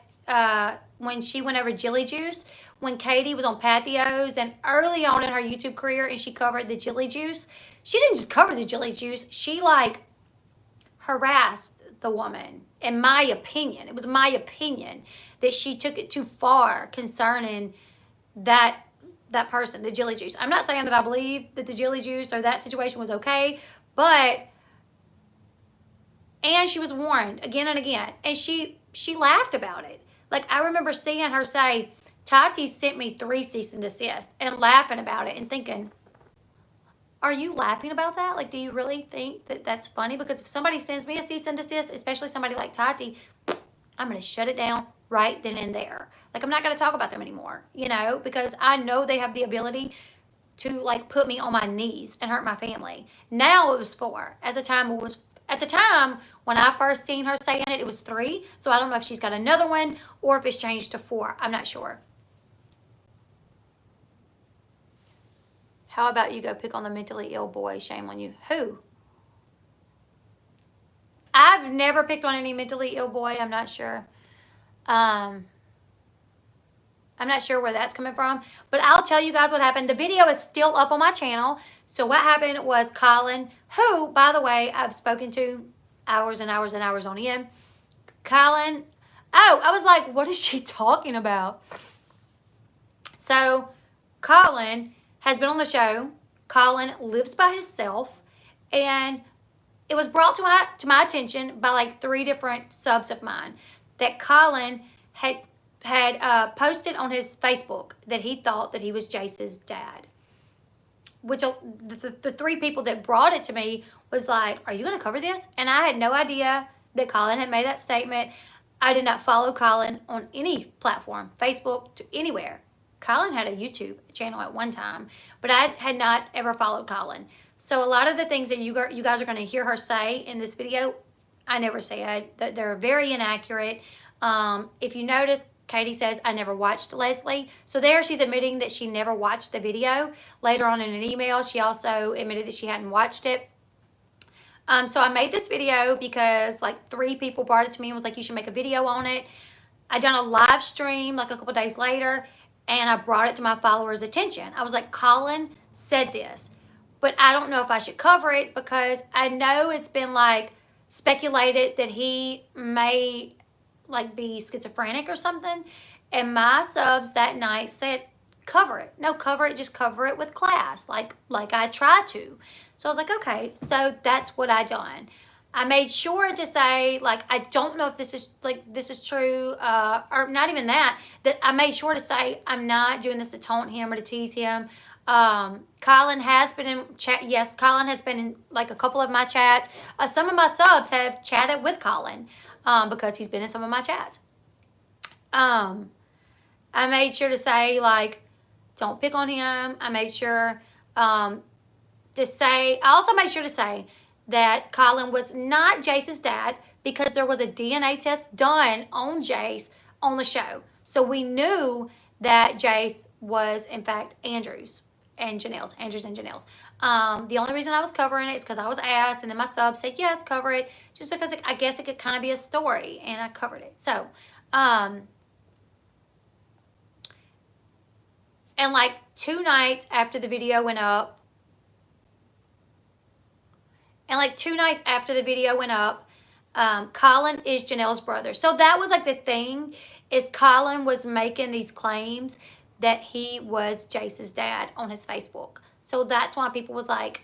when she went over Jilly Juice, when Katie was on Pathios and early on in her YouTube career and she covered the Jilly Juice, she didn't just cover the Jilly Juice. She, like, harassed the woman, in my opinion. It was my opinion that she took it too far concerning that person, the Jilly Juice. I'm not saying that I believe that the Jilly Juice or that situation was okay, but, and she was warned again and again, and she laughed about it. Like, I remember seeing her say, Tati sent me 3 cease and desist, and laughing about it and thinking, are you laughing about that? Like, do you really think that that's funny? Because if somebody sends me a cease and desist, especially somebody like Tati, I'm going to shut it down right then and there. Like, I'm not going to talk about them anymore, you know, because I know they have the ability to, like, put me on my knees and hurt my family. Now it was 4. At the time when I first seen her saying it, it was 3. So I don't know if she's got another one or if it's changed to 4. I'm not sure. How about you go pick on the mentally ill boy? Shame on you. Who? I've never picked on any mentally ill boy. I'm not sure. I I'm not sure where that's coming from, but I'll tell you guys what happened. The video is still up on my channel. So what happened was Colin, who, by the way, I've spoken to hours and hours and hours on end. Colin, oh, I was like, what is she talking about? So Colin has been on the show. Colin lives by himself, and it was brought to my attention by like 3 different subs of mine that Colin had posted on his Facebook that he thought that he was Jace's dad. Which the 3 people that brought it to me was like, are you going to cover this? And I had no idea that Colin had made that statement. I did not follow Colin on any platform, Facebook, to anywhere. Colin had a YouTube channel at one time, but I had not ever followed Colin. So a lot of the things that you guys are going to hear her say in this video, I never said. That they're very inaccurate. If you notice, Katie says, I never watched Leslie. So there she's admitting that she never watched the video. Later on in an email, she also admitted that she hadn't watched it. So I made this video because like 3 people brought it to me and was like, you should make a video on it. I done a live stream like a couple days later, and I brought it to my followers' attention. I was like, Colin said this, but I don't know if I should cover it because I know it's been like speculated that he may like be schizophrenic or something. And my subs that night said, cover it. No, cover it, just cover it with class, like I try to. So I was like, okay, so that's what I done. I made sure to say, like, I don't know if this is true, or not even that I made sure to say, I'm not doing this to taunt him or to tease him. Colin has been in chat. Yes, Colin has been in like a couple of my chats. Some of my subs have chatted with Colin, because he's been in some of my chats. I made sure to say, like, don't pick on him. I made sure, I also made sure to say that Colin was not Jace's dad because there was a DNA test done on Jace on the show. So we knew that Jace was, in fact, Andrews and Janelle's. The only reason I was covering it is because I was asked, and then my sub said, yes, cover it, just because I guess it could kind of be a story, and I covered it. So, and like 2 nights after the video went up, Colin is Janelle's brother. So that was like the thing, is Colin was making these claims that he was Jace's dad on his Facebook. So that's why people was like,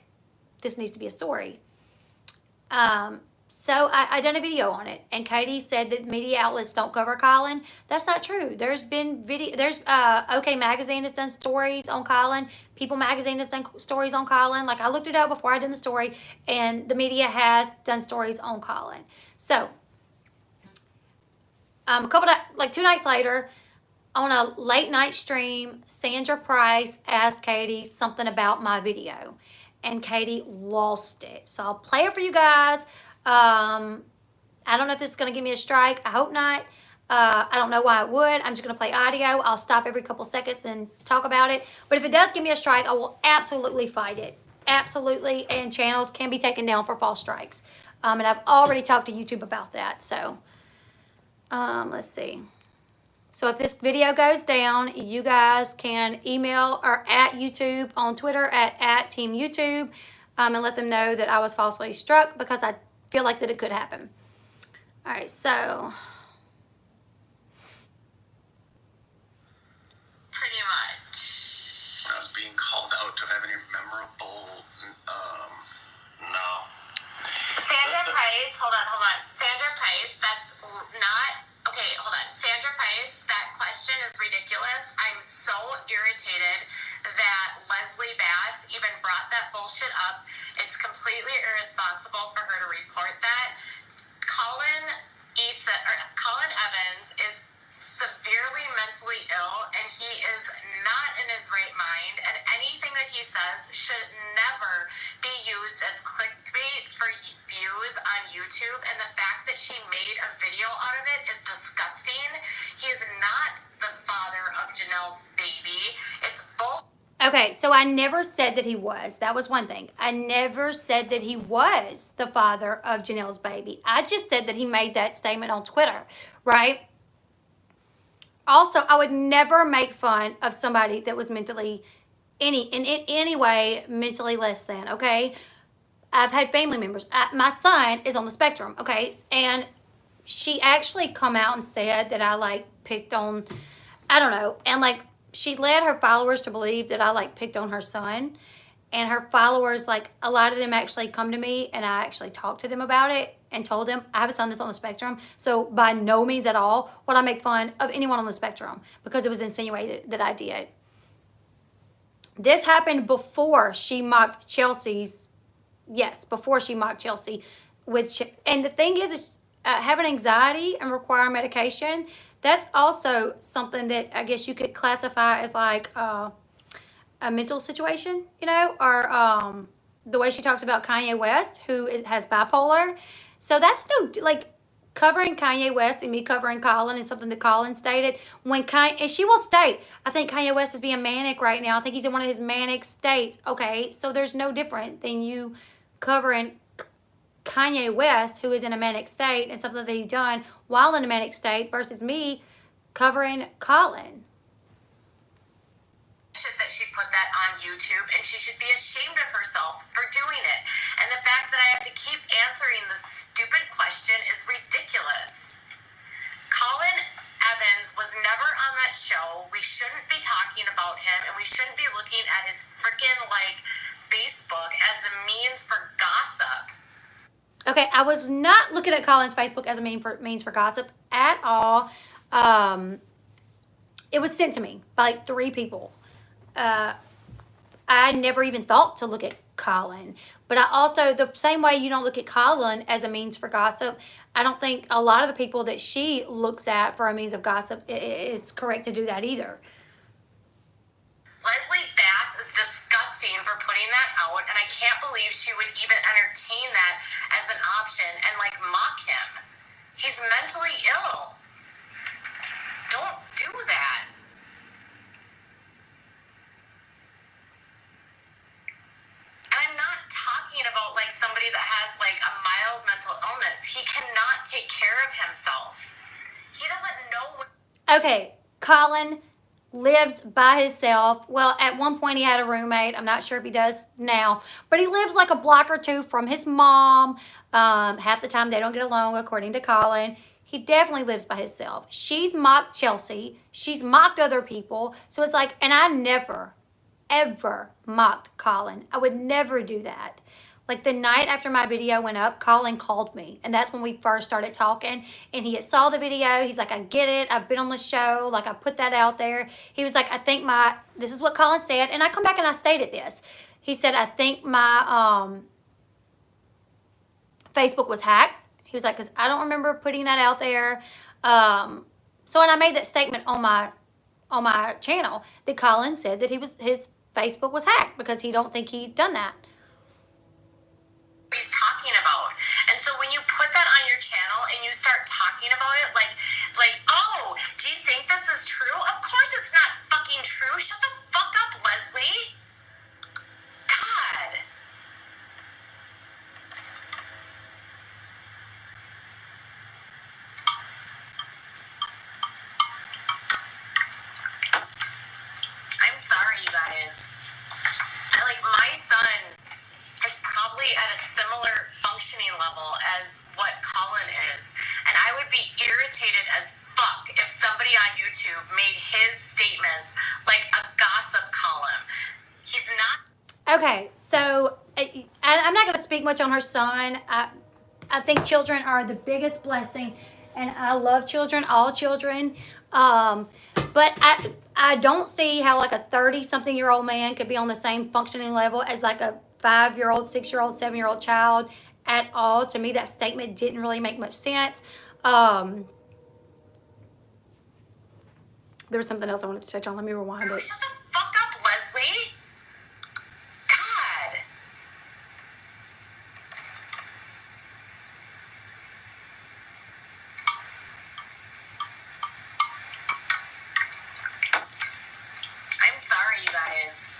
this needs to be a story. So I done a video on it, and Katie said that media outlets don't cover Colin. That's not true. There's been OK Magazine has done stories on Colin. People Magazine has done stories on Colin. Like, I looked it up before I did the story, and the media has done stories on Colin. So, a couple of, like 2 nights later, on a late night stream, Sandra Price asked Katie something about my video, and Katie lost it. So I'll play it for you guys. I don't know if this is going to give me a strike. I hope not. I don't know why it would. I'm just going to play audio. I'll stop every couple seconds and talk about it. But if it does give me a strike, I will absolutely fight it. Absolutely. And channels can be taken down for false strikes. And I've already talked to YouTube about that. So, let's see. So if this video goes down, you guys can email or at YouTube on Twitter at Team YouTube, and let them know that I was falsely struck, because I feel like that it could happen. All right, so. Pretty much. I was being called out to have any memorable, no. Sandra Price, hold on. Sandra Price, that's not, okay, hold on. Sandra Price, that question is ridiculous. I'm so irritated that Leslie Bass even brought that bullshit up. It's completely irresponsible for her to report that. Colin Evans is severely mentally ill, and he is not in his right mind, and anything that he says should never be used as clickbait for views on YouTube, and the fact that she made a video out of it is disgusting. He is not the father of Janelle's baby. It's bull. Okay, so I never said that he was. That was one thing. I never said that he was the father of Janelle's baby. I just said that he made that statement on Twitter, right? Also, I would never make fun of somebody that was mentally, in any way, mentally less than, okay? I've had family members. My son is on the spectrum, okay? And she actually come out and said that I, like, picked on, I don't know, and, like, she led her followers to believe that I, like, picked on her son. And her followers, like, a lot of them actually come to me, and I actually talked to them about it and told them I have a son that's on the spectrum. So by no means at all would I make fun of anyone on the spectrum, because it was insinuated that I did. This happened before she mocked Chelsea's. Yes, before she mocked Chelsea. And the thing is having anxiety and require medication. That's also something that I guess you could classify as like a mental situation, you know, or the way she talks about Kanye West, who has bipolar. So that's no, like, covering Kanye West and me covering Colin is something that Colin stated. And she will state, I think Kanye West is being manic right now. I think he's in one of his manic states. Okay, so there's no different than you covering Kanye West, who is in a manic state, and something that he done while in a manic state, versus me covering Colin. That she put that on YouTube, and she should be ashamed of herself for doing it. And the fact that I have to keep answering this stupid question is ridiculous. Colin Evans was never on that show. We shouldn't be talking about him, and we shouldn't be looking at his freaking, like, Facebook as a means for gossip. Okay, I was not looking at Colin's Facebook as a means for gossip at all. It was sent to me by like 3 people. I never even thought to look at Colin. But I also, the same way you don't look at Colin as a means for gossip, I don't think a lot of the people that she looks at for a means of gossip is correct to do that either. Leslie Bass is disgusting for putting that out, and I can't believe she would even entertain that as an option and, like, mock him. He's mentally ill. Don't do that. And I'm not talking about, like, somebody that has, like, a mild mental illness. He cannot take care of himself. He doesn't know. Okay, Colin lives by himself. Well, at one point he had a roommate. I'm not sure if he does now, but he lives like a block or 2 from his mom. Half the time they don't get along, according to Colin. He definitely lives by himself. She's mocked Chelsea. She's mocked other people. So it's like, and I never, ever mocked Colin. I would never do that. Like, the night after my video went up, Colin called me, and that's when we first started talking, and he had saw the video. He's like, I get it. I've been on the show. Like, I put that out there. He was like, I think this is what Colin said, and I come back and I stated this. He said, I think my Facebook was hacked. He was like, because I don't remember putting that out there. So, and I made that statement on my channel that Colin said that his Facebook was hacked because he don't think he'd done that. He's talking about. And so when you put that on your channel and you start talking about it like, oh, do you think this is true? Of course it's not fucking true. Shut the fuck up, Leslie. God. I'm sorry, you guys. My son is probably at a similar functioning level as what Colin is. And I would be irritated as fuck if somebody on YouTube made his statements like a gossip column. He's not. Okay, so I'm not going to speak much on her son. I think children are the biggest blessing, and I love children, all children. But I don't see how, like, a 30-something-year-old man could be on the same functioning level as, like, a 5-year-old, 6-year-old, 7-year-old child at all. To me, that statement didn't really make much sense. There was something else I wanted to touch on. Let me rewind it. Shut the fuck up, Leslie. God. I'm sorry, you guys.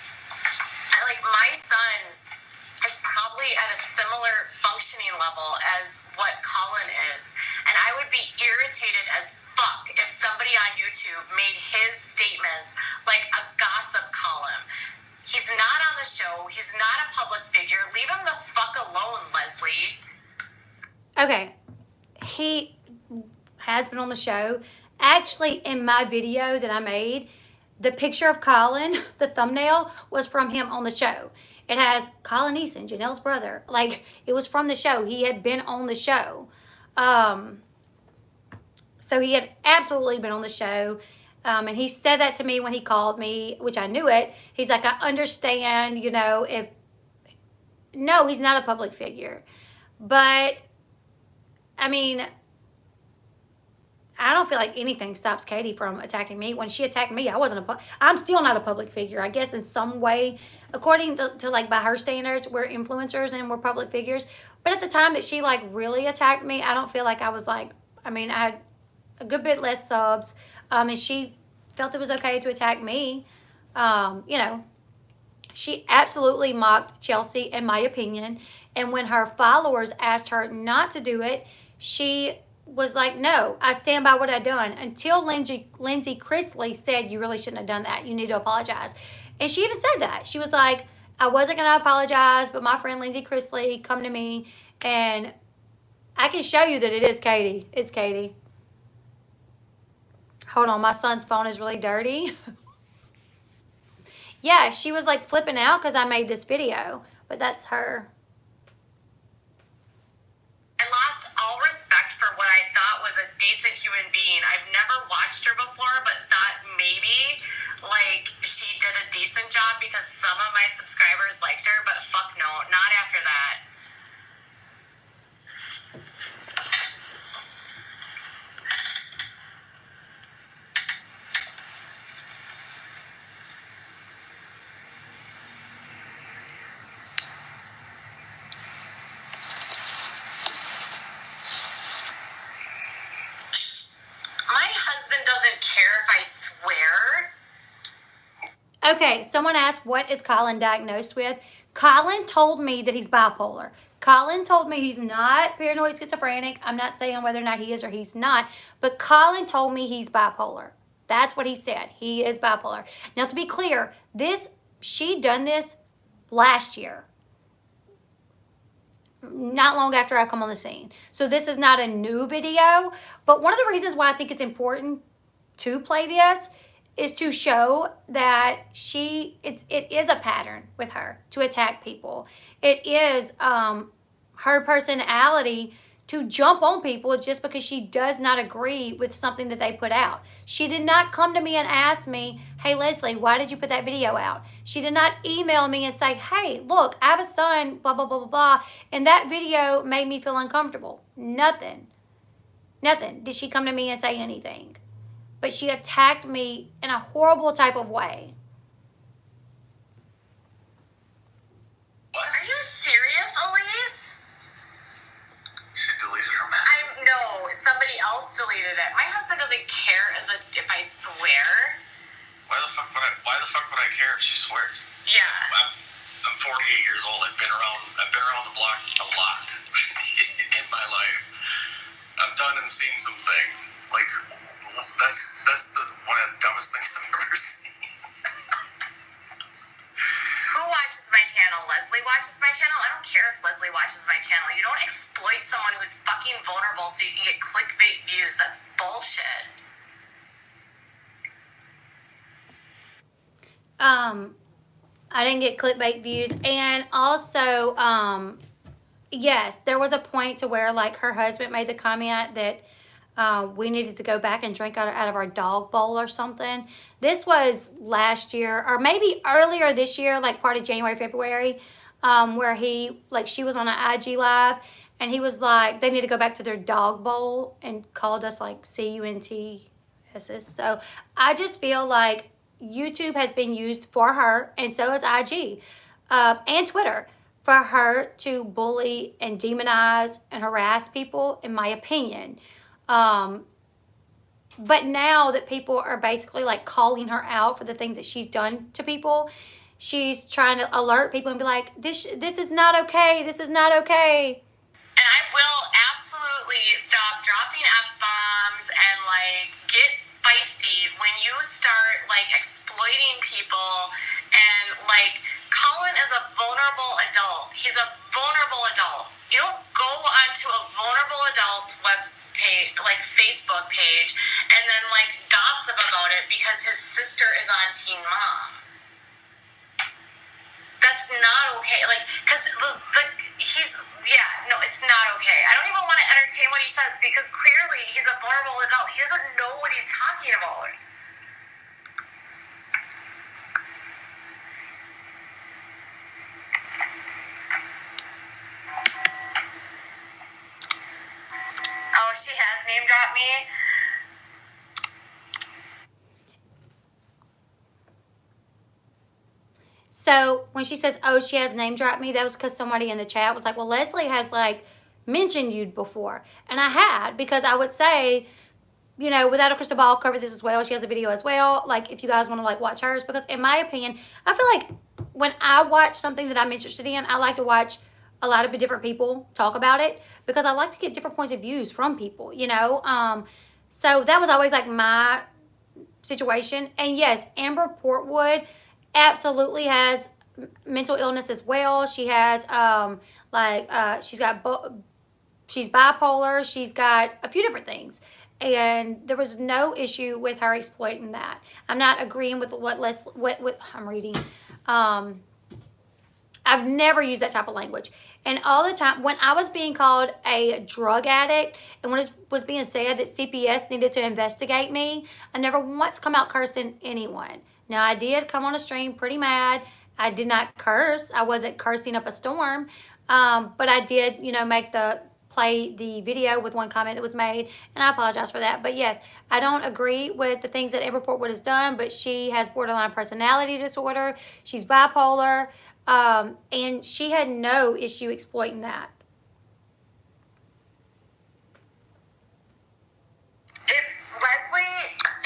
My son is probably at a similar functioning level as what Colin is. And I would be irritated as fuck if somebody on YouTube made Okay, he has been on the show. Actually, in my video that I made, the picture of Colin, the thumbnail, was from him on the show. It has Colin Eason, Janelle's brother. Like, it was from the show. He had been on the show. So he had absolutely been on the show. And he said that to me when he called me, which I knew it. He's like, I understand, you know, if... No, he's not a public figure. But, I mean, I don't feel like anything stops Katie from attacking me. When she attacked me, I'm still not a public figure. I guess in some way, according to like by her standards, we're influencers and we're public figures. But at the time that she like really attacked me, I don't feel like I was like, I mean, I had a good bit less subs. And she felt it was okay to attack me. You know, she absolutely mocked Chelsea, in my opinion. And when her followers asked her not to do it, she was like, no, I stand by what I done. Until Lindsay Chrisley said, you really shouldn't have done that. You need to apologize. And she even said that. She was like, I wasn't going to apologize, but my friend Lindsay Chrisley come to me, and I can show you that it is Katie. It's Katie. Hold on, my son's phone is really dirty. Yeah, she was like flipping out because I made this video, but that's her. I lost all respect for what I thought was a decent human being. I've never watched her before, but thought maybe like she did a decent job because some of my subscribers liked her, but fuck no, not after that. Okay, someone asked, what is Colin diagnosed with? Colin told me that he's bipolar. Colin told me he's not paranoid schizophrenic. I'm not saying whether or not he is or he's not, but Colin told me he's bipolar. That's what he said. He is bipolar. Now, to be clear, she done this last year, not long after I come on the scene. So this is not a new video, but one of the reasons why I think it's important to play this is to show that it is a pattern with her to attack people. It is her personality to jump on people just because she does not agree with something that they put out. She did not come to me and ask me, hey, Leslie, why did you put that video out? She did not email me and say, hey, look, I have a son, blah, blah, blah, blah, blah, and that video made me feel uncomfortable. Nothing. Did she come to me and say anything? But she attacked me in a horrible type of way. What? Are you serious, Elise? She deleted her message. No, somebody else deleted it. My husband doesn't care if I swear. Why the fuck would I care if she swears? Yeah. I'm 48 years old. I've been around the block a lot in my life. I've done and seen some things. Like, that's one of the dumbest things I've ever seen. Who watches my channel? Leslie watches my channel? I don't care if Leslie watches my channel. You don't exploit someone who's fucking vulnerable so you can get clickbait views. That's bullshit. I didn't get clickbait views. And also, yes, there was a point to where like her husband made the comment that we needed to go back and drink out of our dog bowl or something. This was last year or maybe earlier this year, like part of January, February, where she was on an IG live and he was like, they need to go back to their dog bowl and called us like CUNTSS. So I just feel like YouTube has been used for her, and so is IG and Twitter, for her to bully and demonize and harass people, in my opinion. But now that people are basically like calling her out for the things that she's done to people, she's trying to alert people and be like, this is not okay. This is not okay. And I will absolutely stop dropping F-bombs and like get feisty when you start like exploiting people. And like Colin is a vulnerable adult. He's a vulnerable adult. You don't go onto a vulnerable Facebook page, and then like gossip about it because his sister is on Teen Mom. That's not okay. Like, because it's not okay. I don't even want to entertain what he says because clearly he's a vulnerable adult. He doesn't know what he's talking about. Oh, she has name dropped me. So when she says, oh, she has name dropped me, that was because somebody in the chat was like, well, Leslie has like mentioned you before. And I had, because I would say, you know, Without a Crystal Ball covered this as well. She has a video as well. Like, if you guys want to like watch hers, because in my opinion, I feel like when I watch something that I'm interested in, I like to watch a lot of different people talk about it because I like to get different points of views from people, you know. So that was always like my situation. And yes, Amber Portwood absolutely has mental illness as well. She has she's bipolar. She's got a few different things. And there was no issue with her exploiting that. I'm not agreeing with what I'm reading. I've never used that type of language. And all the time, when I was being called a drug addict and when it was being said that CPS needed to investigate me, I never once come out cursing anyone. Now, I did come on a stream pretty mad. I did not curse. I wasn't cursing up a storm. But I did, you know, play the video with one comment that was made, and I apologize for that. But yes, I don't agree with the things that Amber Portwood has done, but she has borderline personality disorder. She's bipolar, and she had no issue exploiting that.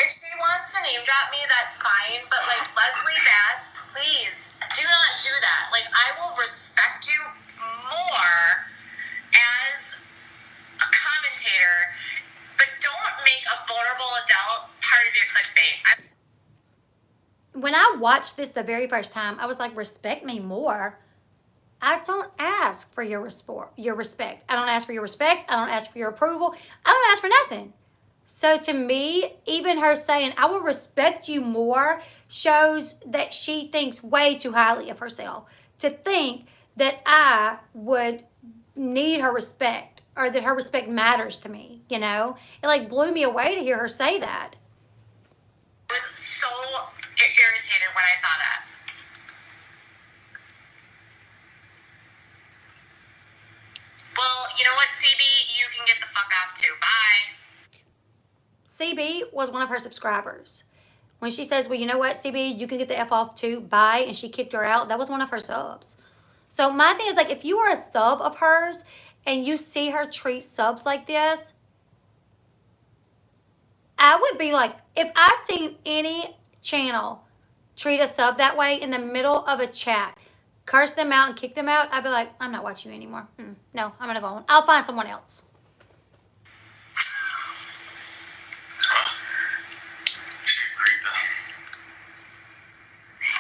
If she wants to name drop me, that's fine, but like, Leslie Bass, please do not do that. Like, I will respect you more as a commentator, but don't make a vulnerable adult part of your clickbait. When I watched this the very first time, I was like, respect me more. I don't ask for your respect. I don't ask for your respect. I don't ask for your approval. I don't ask for nothing. So to me, even her saying, I will respect you more, shows that she thinks way too highly of herself. To think that I would need her respect or that her respect matters to me, you know? It like blew me away to hear her say that. I was so irritated when I saw that. Well, you know what, CB? You can get the fuck off too. Bye. CB was one of her subscribers. When she says, well, you know what, CB, you can get the F off too, bye, and she kicked her out, that was one of her subs. So my thing is, like, if you are a sub of hers and you see her treat subs like this, I would be like, if I seen any channel treat a sub that way in the middle of a chat, curse them out and kick them out, I'd be like, I'm not watching you anymore. No, I'm going to go on. I'll find someone else. She agreed then.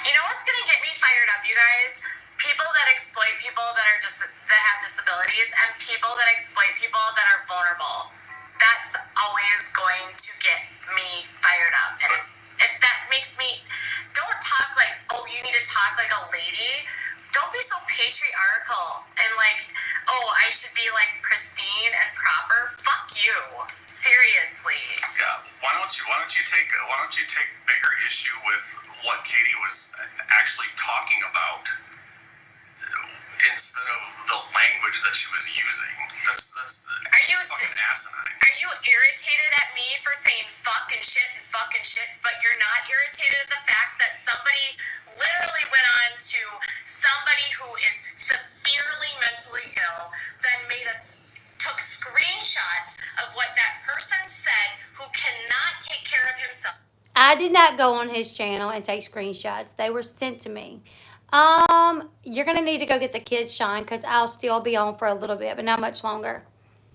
You know what's going to get me fired up, you guys? People that exploit people that have disabilities and people that exploit people that are vulnerable. That's always going to get me fired up. And if that makes me, don't talk like, oh, you need to talk like a lady. Don't be so patriarchal and like, oh, I should be like pristine and proper. Fuck you. Seriously. Yeah. Why don't you take bigger issue with what Katie was actually talking about instead of the language that she was using? That's fucking asinine. Are you irritated at me for saying fuck and shit, but you're not irritated at the fact that somebody literally went on to somebody who is severely mentally ill, then took screenshots of what that person said who cannot take care of himself? I did not go on his channel and take screenshots. They were sent to me. You're going to need to go get the kids, Sean, because I'll still be on for a little bit, but not much longer.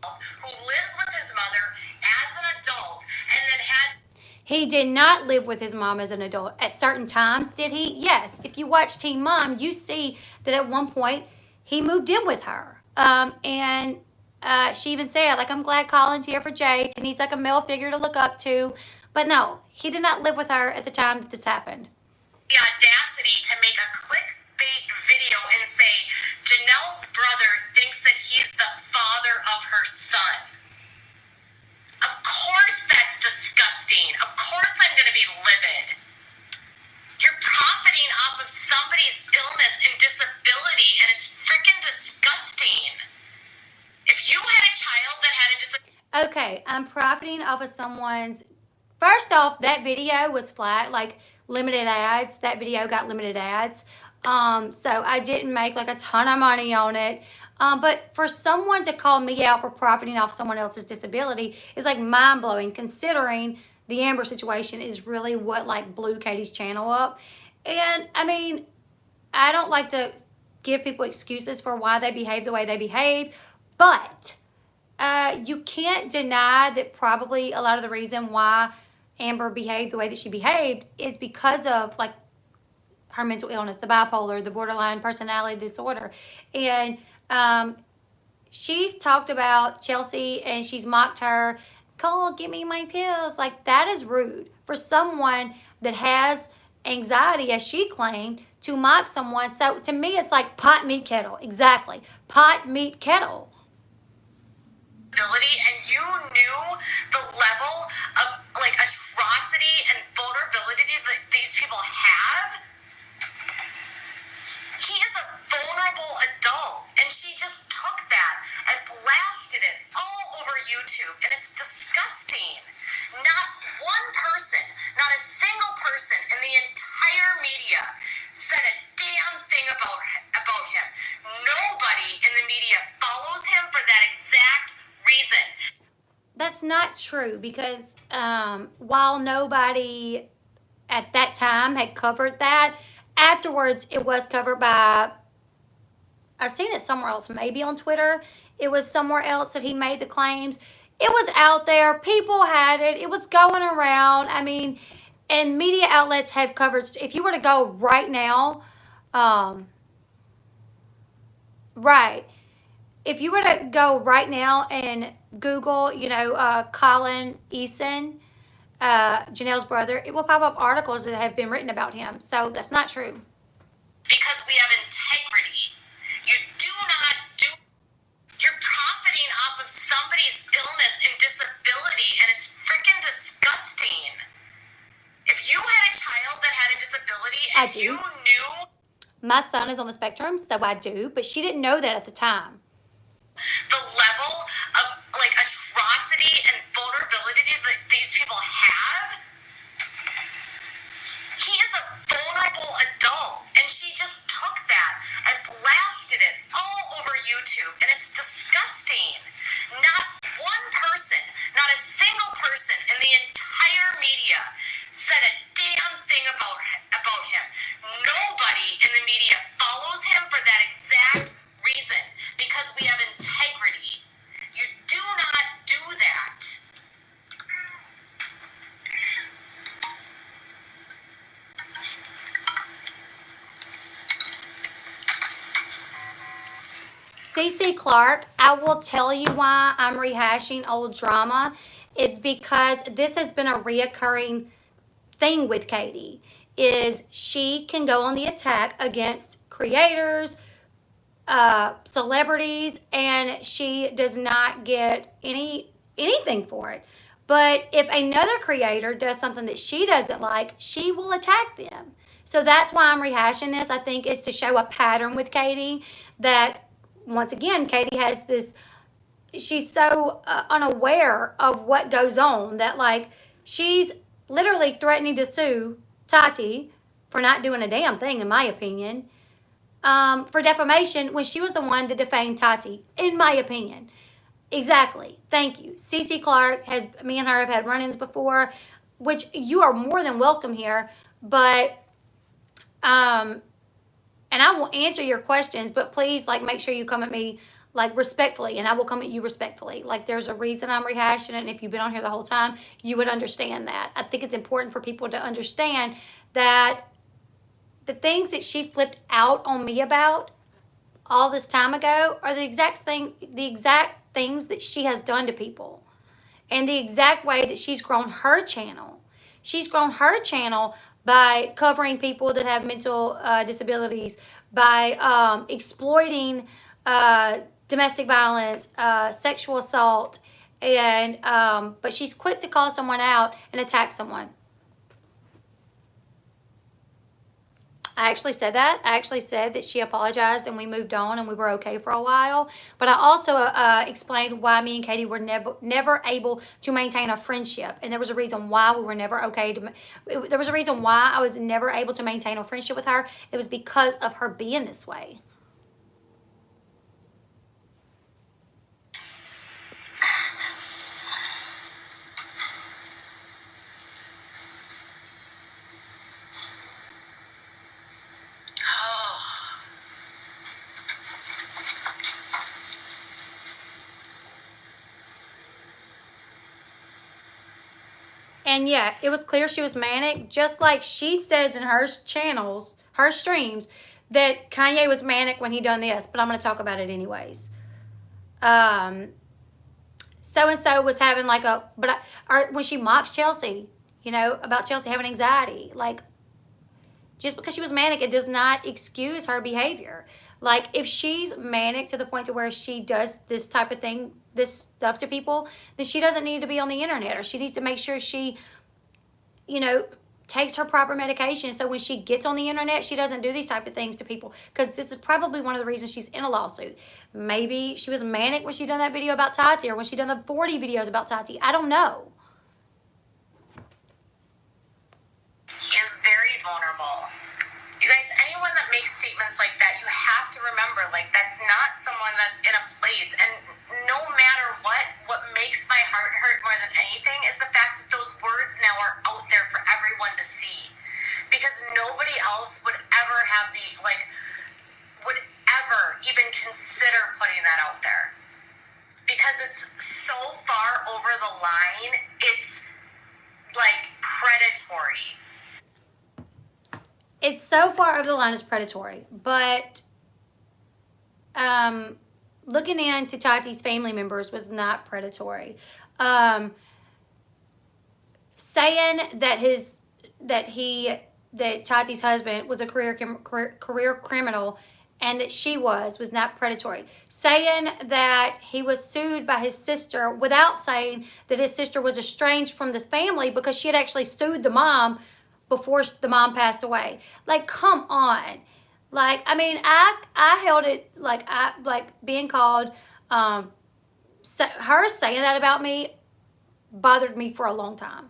Who lives with his mother as an adult and then had... He did not live with his mom as an adult. At certain times, did he? Yes. If you watch Teen Mom, you see that at one point he moved in with her. And she even said, like, I'm glad Colin's here for Jace. He needs like a male figure to look up to. But no, he did not live with her at the time that this happened. The audacity to make a clickbait video and say Janelle's brother thinks that he's the father of her son. Of course that's disgusting. Of course I'm going to be livid. You're profiting off of somebody's illness and disability, and it's freaking disgusting. If you had a child that had a disability... Okay, I'm profiting off of someone's... First off, that video was flat, like limited ads. That video got limited ads. So I didn't make like a ton of money on it. But for someone to call me out for profiting off someone else's disability is like mind-blowing, considering the Amber situation is really what like blew Katie's channel up. And I mean, I don't like to give people excuses for why they behave the way they behave, but you can't deny that probably a lot of the reason why Amber behaved the way that she behaved is because of like her mental illness, the bipolar, the borderline personality disorder. And she's talked about Chelsea and she's mocked her. Cole, give me my pills. Like, that is rude for someone that has anxiety, as she claimed, to mock someone. So to me, it's like pot, meat, kettle. Exactly. Pot, meat, kettle. And you knew the level of like atrocity and vulnerability that these people have. He is a vulnerable adult, and she just took that and blasted it all over YouTube, and it's disgusting. Not one person, not a single person in the entire media said a damn thing about him. Nobody in the media follows him for that exact reason. That's not true, because while nobody at that time had covered that, afterwards it was covered by, I've seen it somewhere else, maybe on Twitter. It was somewhere else that he made the claims. It was out there. People had it. It was going around. I mean, and media outlets have covered. If you were to go right now, if you were to go right now and Google, Colin Eason, Janelle's brother, it will pop up articles that have been written about him. So that's not true. Because we have integrity. You do not do... You're profiting off of somebody's illness and disability, and it's freaking disgusting. If you had a child that had a disability and you knew... My son is on the spectrum, so I do, but she didn't know that at the time. The level of like atrocity and vulnerability that these people have. He is a vulnerable adult, and she just took that and blasted it all over YouTube, and it's disgusting. Not one person, not a single person in the entire media said a damn thing about him. Nobody in the media follows him for that exact reason, because we have integrity. You do not do that. CC Clark, I will tell you why I'm rehashing old drama, is because this has been a reoccurring thing with Katie, is she can go on the attack against creators, celebrities, and she does not get anything for it. But if another creator does something that she doesn't like, she will attack them. So that's why I'm rehashing this. I think is to show a pattern with Katie that, once again, Katie has this, she's so unaware of what goes on that, like, she's literally threatening to sue Tati for not doing a damn thing, in my opinion, for defamation, when she was the one that defamed Tati, in my opinion. Exactly. Thank you. CC Clark, me and her have had run-ins before, which you are more than welcome here, but, and I will answer your questions, but please, like, make sure you come at me, like, respectfully, and I will come at you respectfully. Like, there's a reason I'm rehashing it, and if you've been on here the whole time, you would understand that. I think it's important for people to understand that the things that she flipped out on me about all this time ago are the exact things that she has done to people, and the exact way that she's grown her channel. She's grown her channel by covering people that have mental disabilities, by exploiting domestic violence, sexual assault, and but she's quick to call someone out and attack someone. I actually said that. I actually said that she apologized and we moved on and we were okay for a while. But I also explained why me and Katie were never able to maintain a friendship. And there was a reason why we were never okay there was a reason why I was never able to maintain a friendship with her. It was because of her being this way. And yeah, it was clear she was manic, just like she says in her channels, her streams, that Kanye was manic when he done this, but I'm going to talk about it anyways. So-and-so was having like a, when she mocks Chelsea, you know, about Chelsea having anxiety, like, just because she was manic, it does not excuse her behavior. Like, if she's manic to the point to where she does this type of thing, this stuff to people, then she doesn't need to be on the internet, or she needs to make sure she, you know, takes her proper medication so when she gets on the internet, she doesn't do these type of things to people, because this is probably one of the reasons she's in a lawsuit. Maybe she was manic when she done that video about Tati, or when she done the 40 videos about Tati. I don't know. He is very vulnerable. You guys, anyone that makes statements like that, you have to remember, like, that's not someone that's in a place. And no matter what makes my heart hurt more than anything is the fact that those words now are out there for everyone to see. Because nobody else would ever have would ever even consider putting that out there. Because it's so far over the line, it's like predatory. It's so far over the line as predatory, but looking into Tati's family members was not predatory. Saying that Tati's husband was a career criminal and that she was not predatory. Saying that he was sued by his sister without saying that his sister was estranged from this family because she had actually sued the mom before the mom passed away. Like, come on. Like, I mean, I held it, like, being called, her saying that about me bothered me for a long time,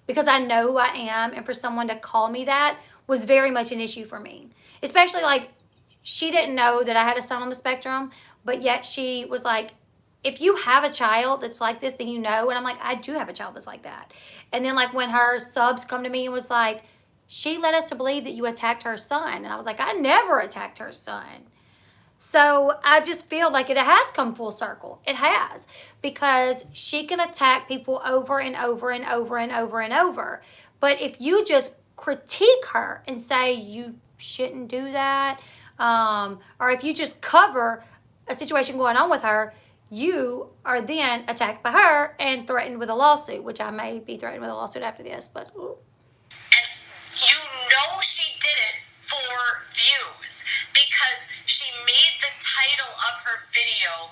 because I know who I am, and for someone to call me that was very much an issue for me. Especially, like, she didn't know that I had a son on the spectrum, but yet she was like, if you have a child that's like this, then you know. And I'm like, I do have a child that's like that. And then, like, when her subs come to me and was like, she led us to believe that you attacked her son. And I was like, I never attacked her son. So I just feel like it has come full circle. It has. Because she can attack people over and over and over and over and over. But if you just critique her and say you shouldn't do that, or if you just cover a situation going on with her, you are then attacked by her and threatened with a lawsuit, which I may be threatened with a lawsuit after this, but... Ooh. And you know she did it for views, because she made the title of her video,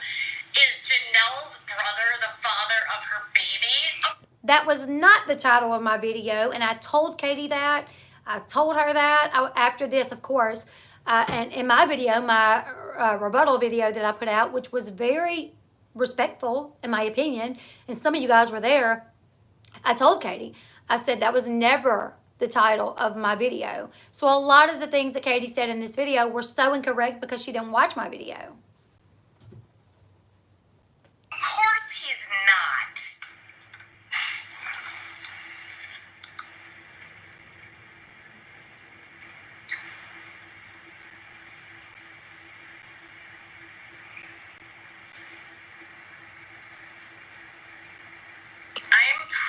"Is Janelle's brother the father of her baby?" That was not the title of my video, and I told Katie that. I told her that after this, of course. And in my video, my rebuttal video that I put out, which was very respectful, in my opinion, and some of you guys were there, I told Katie, I said that was never the title of my video. So a lot of the things that Katie said in this video were so incorrect because she didn't watch my video. Of course he's not.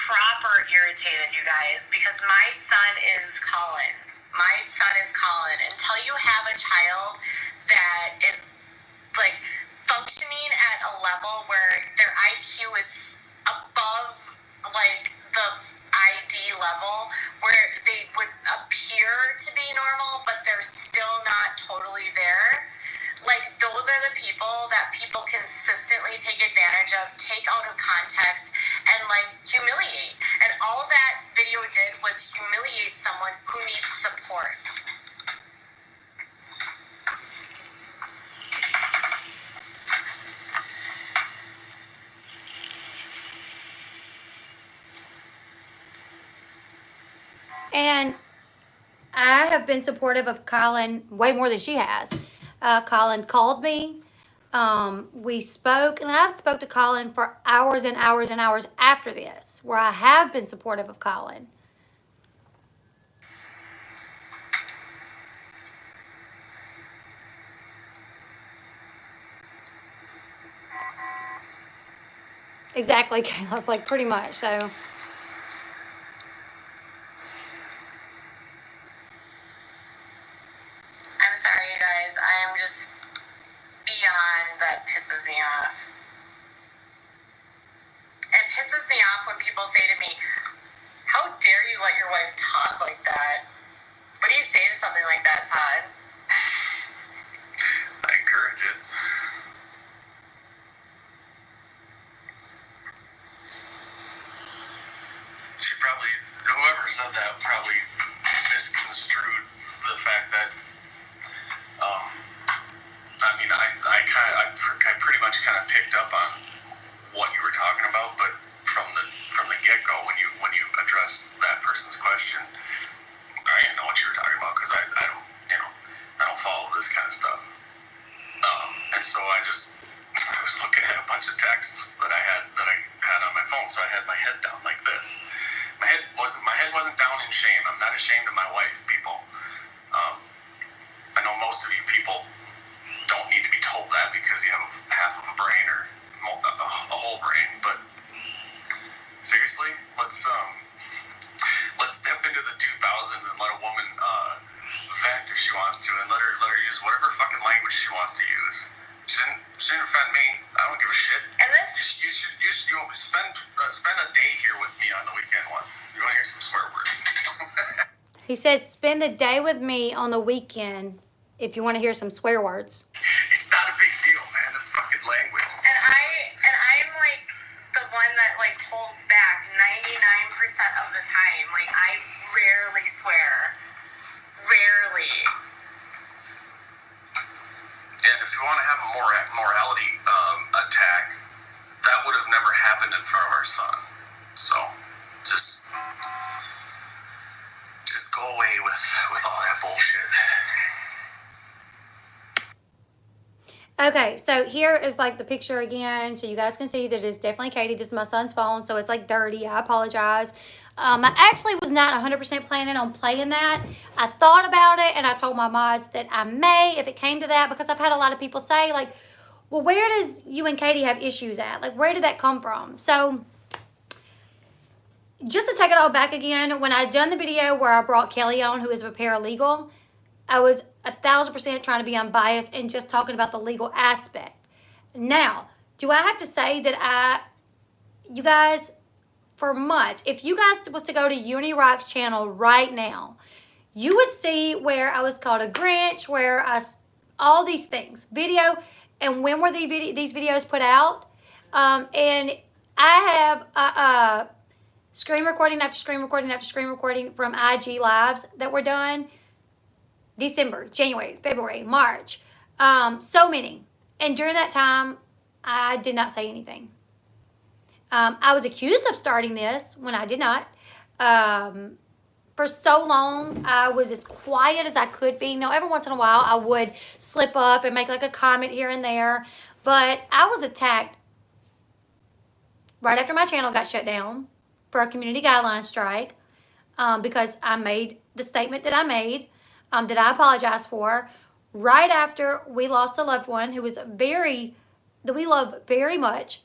Proper irritated, you guys, because my son is calling. Until you have a child that is level where their IQ is above, like, the ID level, where they would appear to be normal, but they're still not totally there. Like, those are the people that people consistently take advantage of, take out of context, and, like, humiliate. And all that video did was humiliate someone who needs support. And I have been supportive of Colin way more than she has. Colin called me. We spoke, and I've spoke to Colin for hours and hours and hours after this, where I have been supportive of Colin. Exactly, Caleb, like pretty much, so. I'm sorry, you guys. I am just beyond that pisses me off. It pisses me off when people say to me, how dare you let your wife talk like that? What do you say to something like that, Todd? I encourage it. Whoever said that probably misconstrued the fact that, I pretty much kind of picked up on what you were talking about, but from the get-go, when you address that person's question, I didn't know what you were talking about, because I don't follow this kind of stuff. And so I was looking at a bunch of texts that I had on my phone, so I had my head down like this. My head wasn't down in shame. I'm not ashamed of my wife, people. I know most of you people don't need to be told that because you have half of a brain or a whole brain. But seriously, let's step into the 2000s and let a woman vent if she wants to, and let her use whatever fucking language she wants to use. She didn't offend me. I don't give a shit. And this, you should spend a day here with me on the weekend once. You want to hear some swear words? He said, spend the day with me on the weekend if you want to hear some swear words. It's not a big deal, man. It's fucking language. And I'm like the one that like holds back 99% of the time. Like, I rarely swear. Rarely. And if you want to have a morality attack, that would have never happened in front of our son. So, just go away with all that bullshit. Okay, so here is like the picture again, so you guys can see that it's definitely Katie. This is my son's phone, so it's like dirty. I apologize. I actually was not 100% planning on playing that. I thought about it, and I told my mods that I may, if it came to that, because I've had a lot of people say, like, well, where does you and Katie have issues at? Like, where did that come from? So, just to take it all back again, when I done the video where I brought Kelly on, who is a paralegal, I was 1,000% trying to be unbiased and just talking about the legal aspect. Now, do I have to say that you guys, for months, if you guys was to go to UniRock's channel right now, you would see where I was called a Grinch, where all these things, video, and when were these videos put out? And I have screen recording after screen recording after screen recording from IG lives that were done. December, January, February, March, so many. And during that time, I did not say anything. I was accused of starting this when I did not. For so long, I was as quiet as I could be. Now, every once in a while, I would slip up and make like a comment here and there. But I was attacked right after my channel got shut down for a community guideline strike because I made the statement that I made. That I apologize for, right after we lost a loved one who was that we love very much.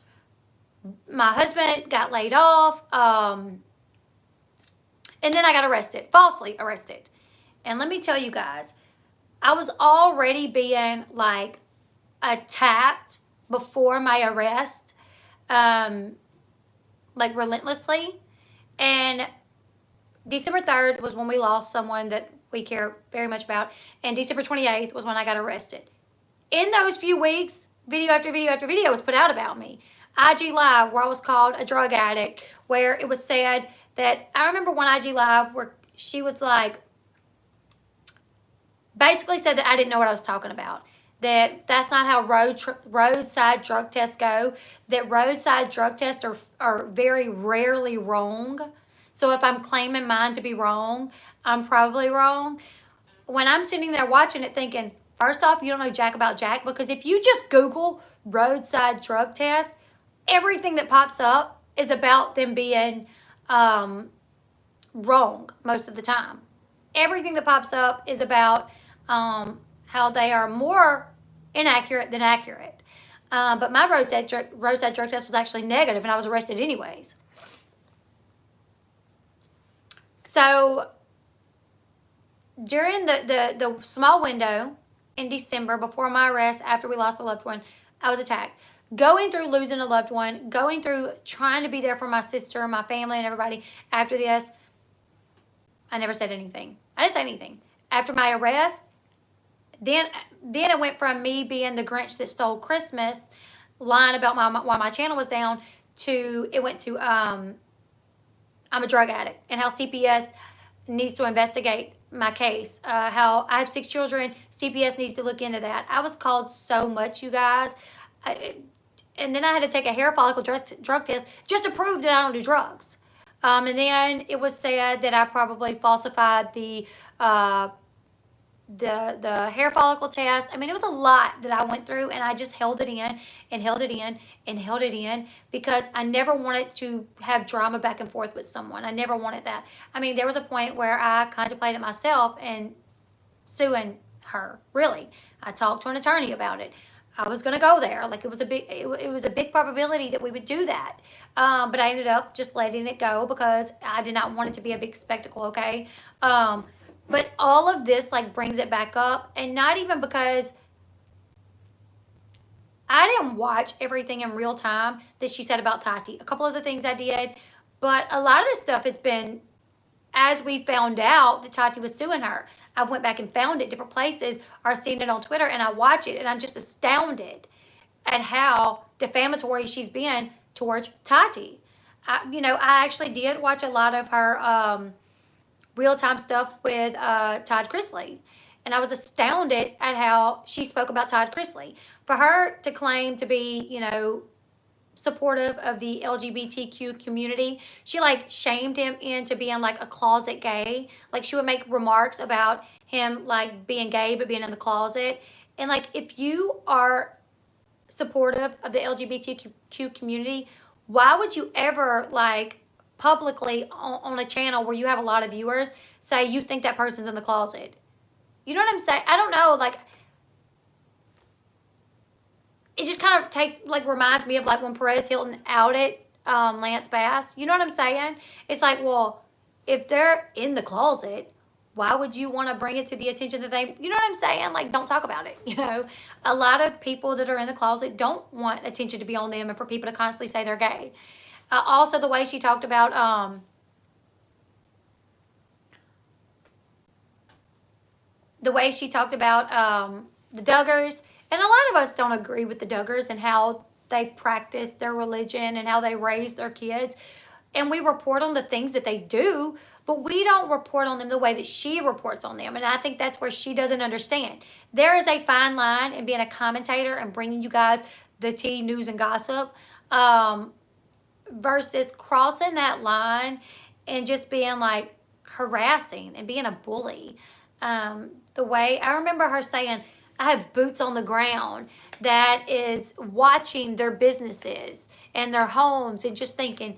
My husband got laid off, and then I got arrested, falsely arrested. And let me tell you guys, I was already being like attacked before my arrest, like relentlessly. And December 3rd was when we lost someone that we care very much about. And December 28th was when I got arrested. In those few weeks, video after video after video was put out about me. IG Live, where I was called a drug addict, where it was said that, I remember one IG Live where she was like, basically said that I didn't know what I was talking about. That's not how roadside drug tests go. That roadside drug tests are very rarely wrong. So if I'm claiming mine to be wrong, I'm probably wrong. When I'm sitting there watching it thinking, first off, you don't know jack about jack, because if you just Google roadside drug test, everything that pops up is about them being wrong most of the time. Everything that pops up is about how they are more inaccurate than accurate. But my roadside drug test was actually negative, and I was arrested anyways. So during the small window in December before my arrest, after we lost a loved one, I was attacked. Going through losing a loved one, going through trying to be there for my sister, my family, and everybody after this, I never said anything. I didn't say anything. After my arrest, then it went from me being the Grinch that stole Christmas, lying about why my channel was down, to it went to I'm a drug addict, and how CPS needs to investigate my case. How I have 6 children, CPS needs to look into that. I was called so much, you guys. And then I had to take a hair follicle drug test just to prove that I don't do drugs. And then it was said that I probably falsified the hair follicle test. I mean, it was a lot that I went through, and I just held it in and held it in and held it in because I never wanted to have drama back and forth with someone. I never wanted that. I mean, there was a point where I contemplated myself and suing her. Really, I talked to an attorney about it. I was gonna go there. Like, it was a big probability that we would do that. But I ended up just letting it go because I did not want it to be a big spectacle. Okay. But all of this like brings it back up, and not even because I didn't watch everything in real time that she said about Tati. A couple of the things I did, but a lot of this stuff has been as we found out that Tati was suing her. I went back and found it different places or seen it on Twitter, and I watch it, and I'm just astounded at how defamatory she's been towards Tati. I actually did watch a lot of her real-time stuff with Todd Chrisley, and I was astounded at how she spoke about Todd Chrisley. For her to claim to be, supportive of the LGBTQ community, she like shamed him into being like a closet gay. Like, she would make remarks about him like being gay but being in the closet. And like, if you are supportive of the LGBTQ community, why would you ever like publicly on a channel where you have a lot of viewers say you think that person's in the closet? You know what I'm saying? I don't know, like, it just kind of reminds me of like when Perez Hilton outed Lance Bass. You know what I'm saying? It's like, well, if they're in the closet, why would you want to bring it to the attention that they, you know what I'm saying? Like, don't talk about it. A lot of people that are in the closet don't want attention to be on them and for people to constantly say they're gay. Also, the way she talked about the Duggars, and a lot of us don't agree with the Duggars and how they practice their religion and how they raise their kids, and we report on the things that they do, but we don't report on them the way that she reports on them. And I think that's where she doesn't understand. There is a fine line in being a commentator and bringing you guys the tea, news, and gossip, versus crossing that line and just being like harassing and being a bully. The way I remember her saying, I have boots on the ground that is watching their businesses and their homes, and just thinking,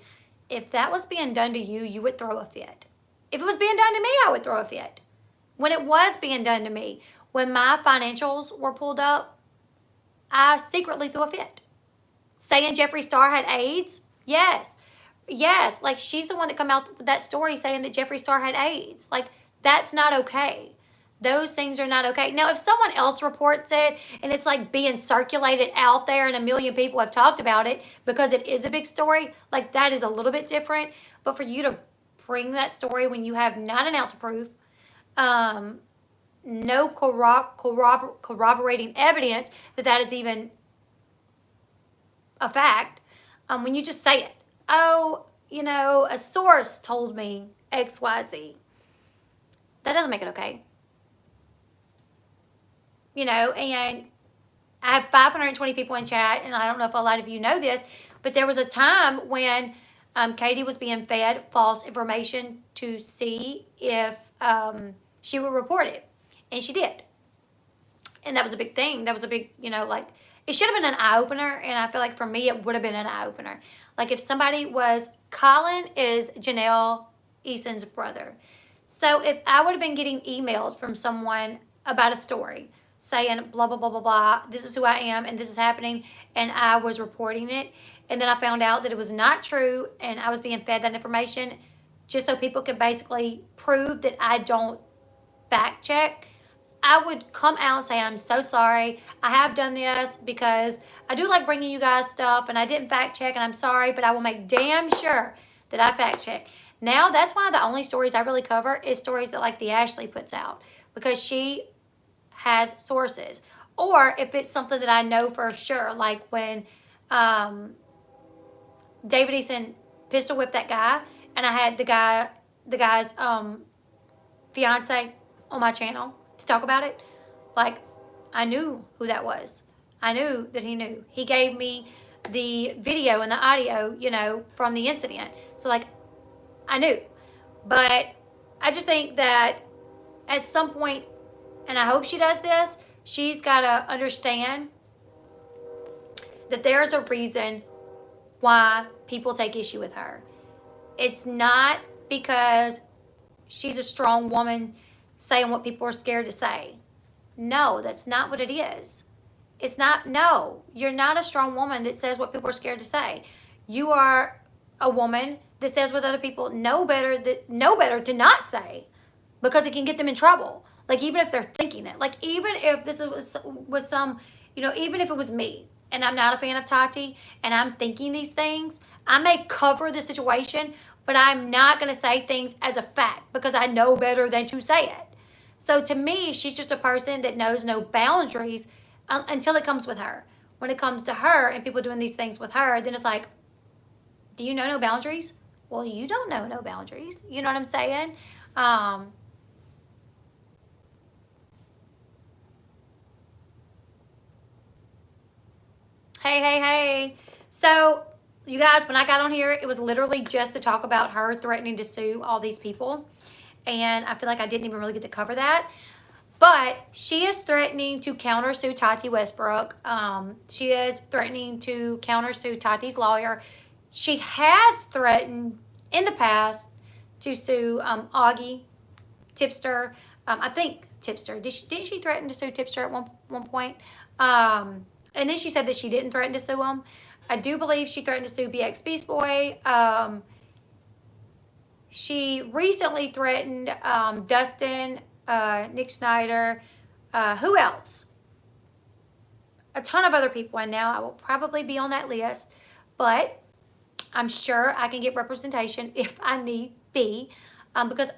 if that was being done to you, you would throw a fit. If it was being done to me, I would throw a fit. When it was being done to me, when my financials were pulled up, I secretly threw a fit. Saying Jeffree Star had AIDS? Yes. Like, she's the one that come out with that story saying that Jeffree Star had AIDS. Like, that's not okay. Those things are not okay. Now, if someone else reports it and it's like being circulated out there and a million people have talked about it because it is a big story, like that is a little bit different. But for you to bring that story when you have not an ounce of proof, no corroborating evidence that is even a fact, when you just say it, oh, you know, a source told me XYZ, that doesn't make it okay. You know, and I have 520 people in chat, and I don't know if a lot of you know this, but there was a time when Katie was being fed false information to see if she would report it, and she did. And that was a big thing. That was a big, you know, like, it should have been an eye-opener, and I feel like for me it would have been an eye-opener. Like if somebody was, Colin is Janelle Eason's brother. So if I would have been getting emails from someone about a story saying blah, blah, blah, blah, blah, this is who I am and this is happening, and I was reporting it, and then I found out that it was not true and I was being fed that information just so people could basically prove that I don't fact check, I would come out and say, I'm so sorry. I have done this because I do like bringing you guys stuff and I didn't fact check and I'm sorry, but I will make damn sure that I fact check. Now, that's why the only stories I really cover is stories that like the Ashley puts out, because she has sources. Or if it's something that I know for sure, like when David Eason pistol whipped that guy, and I had the guy's fiance on my channel to talk about it. Like, I knew who that was. I knew that he knew. He gave me the video and the audio, you know, from the incident. So like, I knew. But I just think that at some point, and I hope she does this, she's got to understand that there's a reason why people take issue with her. It's not because she's a strong woman saying what people are scared to say. No, that's not what it is. It's not, no, you're not a strong woman that says what people are scared to say. You are a woman that says what other people know better to not say, because it can get them in trouble. Like, even if they're thinking it. Like, even if this was some, you know, even if it was me, and I'm not a fan of Tati, and I'm thinking these things, I may cover the situation, but I'm not going to say things as a fact because I know better than to say it. So to me, she's just a person that knows no boundaries until it comes with her. When it comes to her and people doing these things with her, then it's like, do you know no boundaries? Well, you don't know no boundaries. You know what I'm saying? Hey. So, you guys, when I got on here, it was literally just to talk about her threatening to sue all these people. And I feel like I didn't even really get to cover that. But she is threatening to countersue Tati Westbrook. She is threatening to countersue Tati's lawyer. She has threatened in the past to sue Augie, Tipster. I think Tipster. Didn't she threaten to sue Tipster at one point? And then she said that she didn't threaten to sue him. I do believe she threatened to sue BX Beast Boy. She recently threatened Dustin, Nick Snyder, who else? A ton of other people, and now I will probably be on that list, but I'm sure I can get representation if I need be, because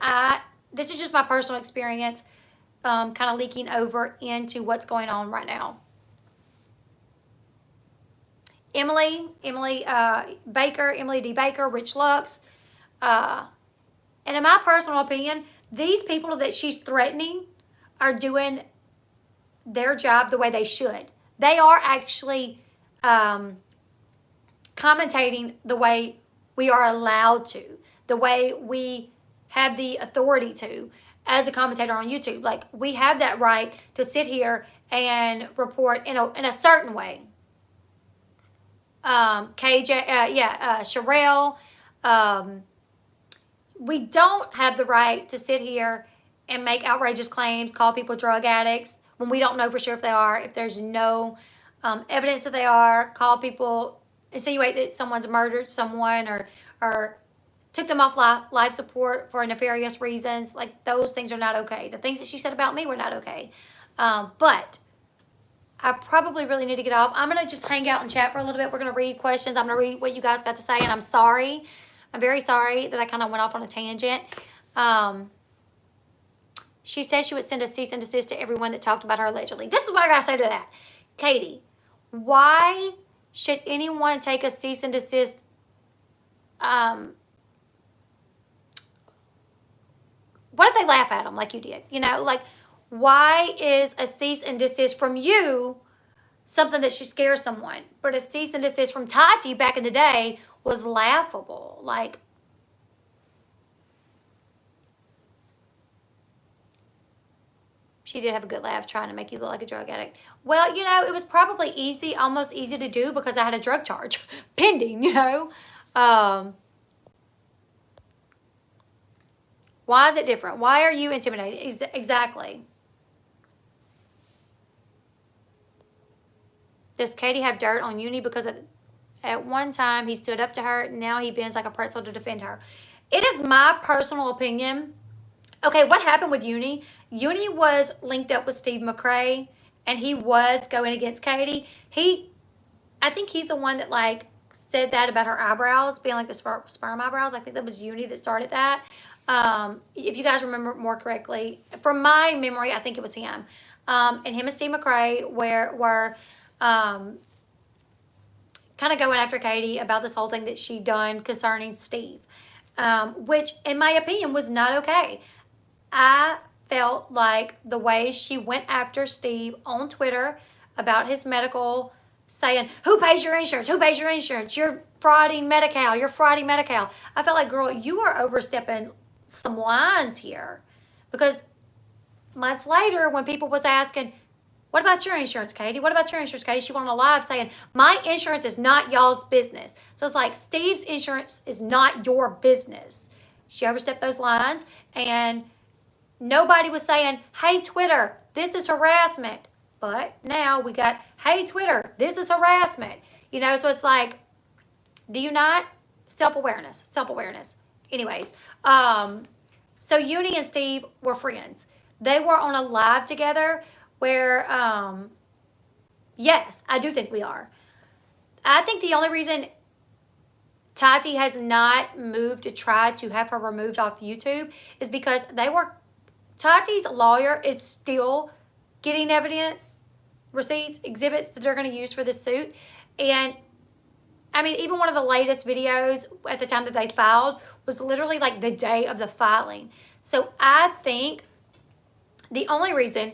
this is just my personal experience, kind of leaking over into what's going on right now. Emily Baker, Emily D. Baker, Rich Lux, and in my personal opinion, these people that she's threatening are doing their job the way they should. They are actually commentating the way we are allowed to, the way we have the authority to as a commentator on YouTube. Like, we have that right to sit here and report in a certain way. Sherelle, we don't have the right to sit here and make outrageous claims, call people drug addicts when we don't know for sure if they are, if there's no evidence that they are, call people, insinuate that someone's murdered someone or took them off life support for nefarious reasons. Like, those things are not okay. The things that she said about me were not okay. But I probably really need to get off. I'm going to just hang out and chat for a little bit. We're going to read questions. I'm going to read what you guys got to say, and I'm sorry. I'm very sorry that I kind of went off on a tangent. She says she would send a cease and desist to everyone that talked about her allegedly. This is what I got to say to that. Katie, why should anyone take a cease and desist? What if they laugh at them like you did? You know, like, why is a cease and desist from you something that should scare someone? But a cease and desist from Tati back in the day was laughable. Like, she did have a good laugh trying to make you look like a drug addict. Well, you know, it was probably easy, almost easy to do because I had a drug charge pending, you know. Why is it different? Why are you intimidated? Exactly. Does Katie have dirt on Uni because at one time he stood up to her, and now he bends like a pretzel to defend her? It is my personal opinion. Okay, what happened with Uni? Uni was linked up with Steve McRae, and he was going against Katie. I think he's the one that, like, said that about her eyebrows being like the sperm eyebrows. I think that was Uni that started that. If you guys remember more correctly, from my memory, I think it was him. And him and Steve McRae were kind of going after Katie about this whole thing that she done concerning Steve, which, in my opinion, was not okay. I felt like the way she went after Steve on Twitter about his medical, saying, who pays your insurance? Who pays your insurance? You're frauding Medi-Cal. You're frauding Medi-Cal. I felt like, girl, you are overstepping some lines here. Because months later, when people was asking, what about your insurance, Katie? What about your insurance, Katie? She went on a live saying, my insurance is not y'all's business. So it's like, Steve's insurance is not your business. She overstepped those lines, and nobody was saying, hey, Twitter, this is harassment. But now we got, hey, Twitter, this is harassment. You know, so it's like, do you not? Self-awareness. Anyways, so Uni and Steve were friends. They were on a live together where, yes, I do think we are. I think the only reason Tati has not moved to try to have her removed off YouTube is because Tati's lawyer is still getting evidence, receipts, exhibits that they're going to use for this suit. And I mean, even one of the latest videos at the time that they filed was literally like the day of the filing. So I think the only reason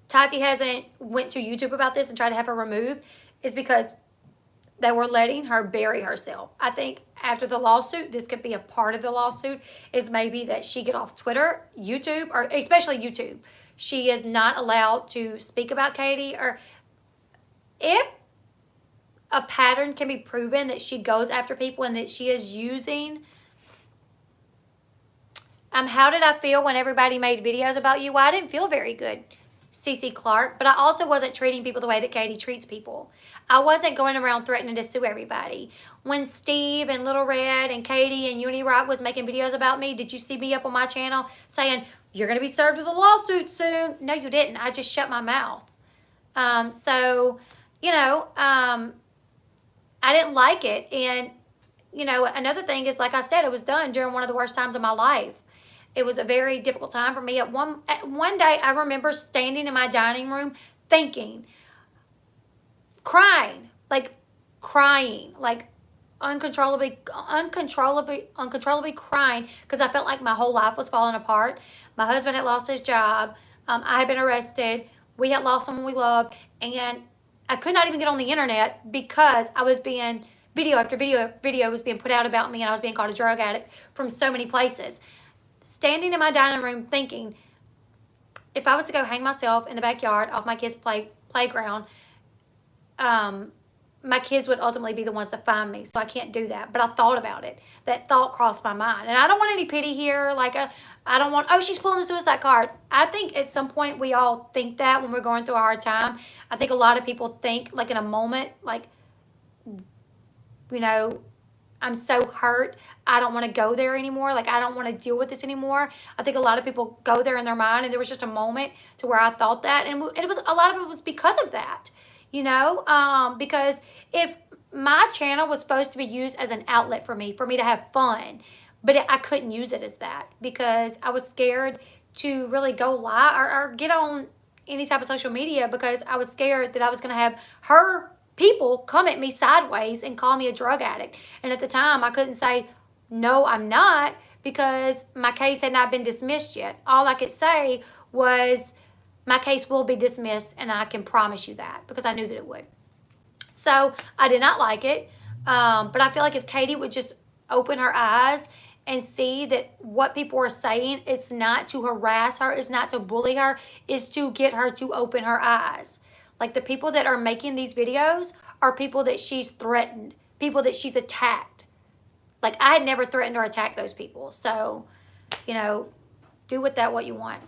Tati hasn't went to YouTube about this and tried to have her removed is because they were letting her bury herself. I think after the lawsuit, this could be a part of the lawsuit, is maybe that she get off Twitter, YouTube, or especially YouTube. She is not allowed to speak about Katie. Or if a pattern can be proven that she goes after people and that she is using, how did I feel when everybody made videos about you? Well, I didn't feel very good, CC Clark, but I also wasn't treating people the way that Katie treats people. I wasn't going around threatening to sue everybody. When Steve and Little Red and Katie and Uni Rock was making videos about me, did you see me up on my channel saying, you're going to be served with a lawsuit soon? No, you didn't. I just shut my mouth. So, you know, I didn't like it. And, you know, another thing is, like I said, it was done during one of the worst times of my life. It was a very difficult time for me. At one day, I remember standing in my dining room thinking, crying, like uncontrollably crying, because I felt like my whole life was falling apart. My husband had lost his job. I had been arrested. We had lost someone we loved. And I could not even get on the internet because I was being, video after video was being put out about me, and I was being called a drug addict from so many places. Standing in my dining room thinking, if I was to go hang myself in the backyard off my kids' playground, my kids would ultimately be the ones to find me. So I can't do that. But I thought about it. That thought crossed my mind. And I don't want any pity here. Like, I don't want, oh, she's pulling the suicide card. I think at some point we all think that when we're going through a hard time. I think a lot of people think, like, in a moment, like, you know, I'm so hurt. I don't want to go there anymore. Like, I don't want to deal with this anymore. I think a lot of people go there in their mind, and there was just a moment to where I thought that, and it was a lot of it was because of that, you know, because if my channel was supposed to be used as an outlet for me to have fun, but I couldn't use it as that because I was scared to really go live or get on any type of social media because I was scared that I was going to have her people come at me sideways and call me a drug addict. And at the time, I couldn't say, no, I'm not, because my case had not been dismissed yet. All I could say was, my case will be dismissed, and I can promise you that, because I knew that it would. So I did not like it. But I feel like if Katie would just open her eyes and see that what people are saying, it's not to harass her, it's not to bully her, it's to get her to open her eyes. Like, the people that are making these videos are people that she's threatened, people that she's attacked. Like, I had never threatened or attacked those people. So, you know, do with that what you want.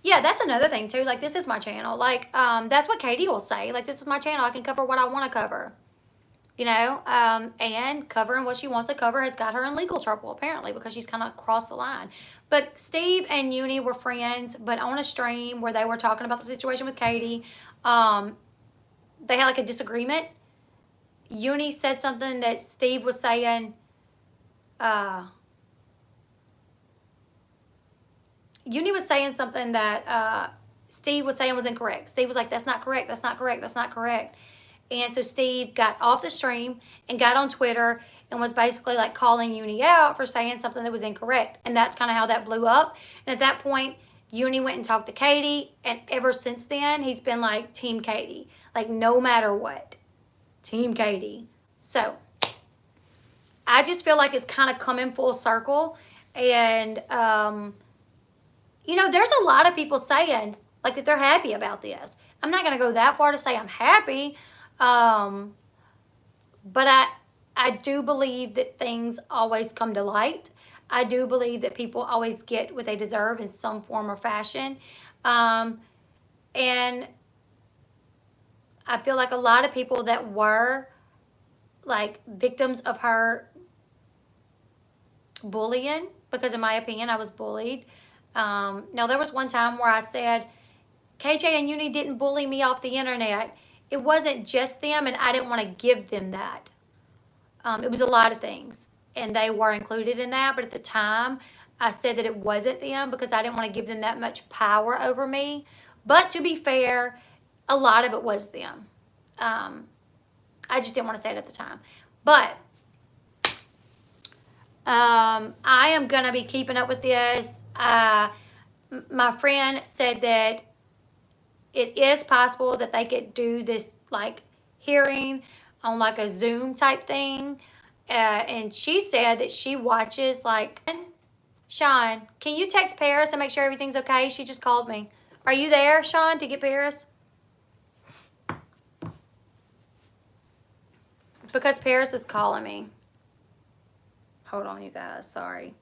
Yeah, that's another thing too. Like, this is my channel. Like, that's what Katie will say. Like, this is my channel. I can cover what I want to cover. You know, and covering what she wants to cover has got her in legal trouble, apparently, because she's kind of crossed the line. But Steve and Uni were friends, but on a stream where they were talking about the situation with Katie, they had like a disagreement. Uni said something that Steve was saying, Uni was saying something that Steve was saying was incorrect. Steve was like, that's not correct, that's not correct, that's not correct. And so Steve got off the stream and got on Twitter and was basically like calling Uni out for saying something that was incorrect. And that's kind of how that blew up. And at that point, Uni went and talked to Katie. And ever since then, he's been like Team Katie. Like, no matter what. Team Katie. So, I just feel like it's kind of coming full circle. And, you know, there's a lot of people saying like that they're happy about this. I'm not going to go that far to say I'm happy. But I do believe that things always come to light. I do believe that people always get what they deserve in some form or fashion. And I feel like a lot of people that were like victims of her bullying, because in my opinion, I was bullied. Now, there was one time where I said, KJ and Uni didn't bully me off the internet. It wasn't just them, and I didn't want to give them that. It was a lot of things, and they were included in that. But at the time, I said that it wasn't them because I didn't want to give them that much power over me. But to be fair, a lot of it was them. I just didn't want to say it at the time. But I am going to be keeping up with this. My friend said that it is possible that they could do this like hearing on like a Zoom type thing. And she said that she watches like, Sean, can you text Paris and make sure everything's okay? She just called me. Are you there, Sean, to get Paris? Because Paris is calling me. Hold on, you guys, sorry.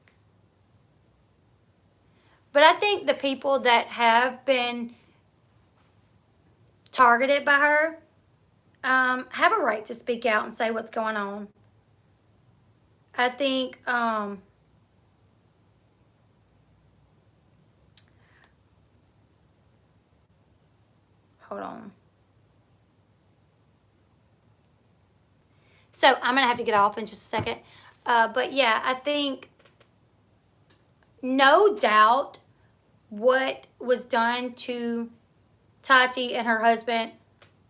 But I think the people that have been targeted by her have a right to speak out and say what's going on. I think hold on. So I'm gonna have to get off in just a second. But yeah, I think no doubt what was done to Tati and her husband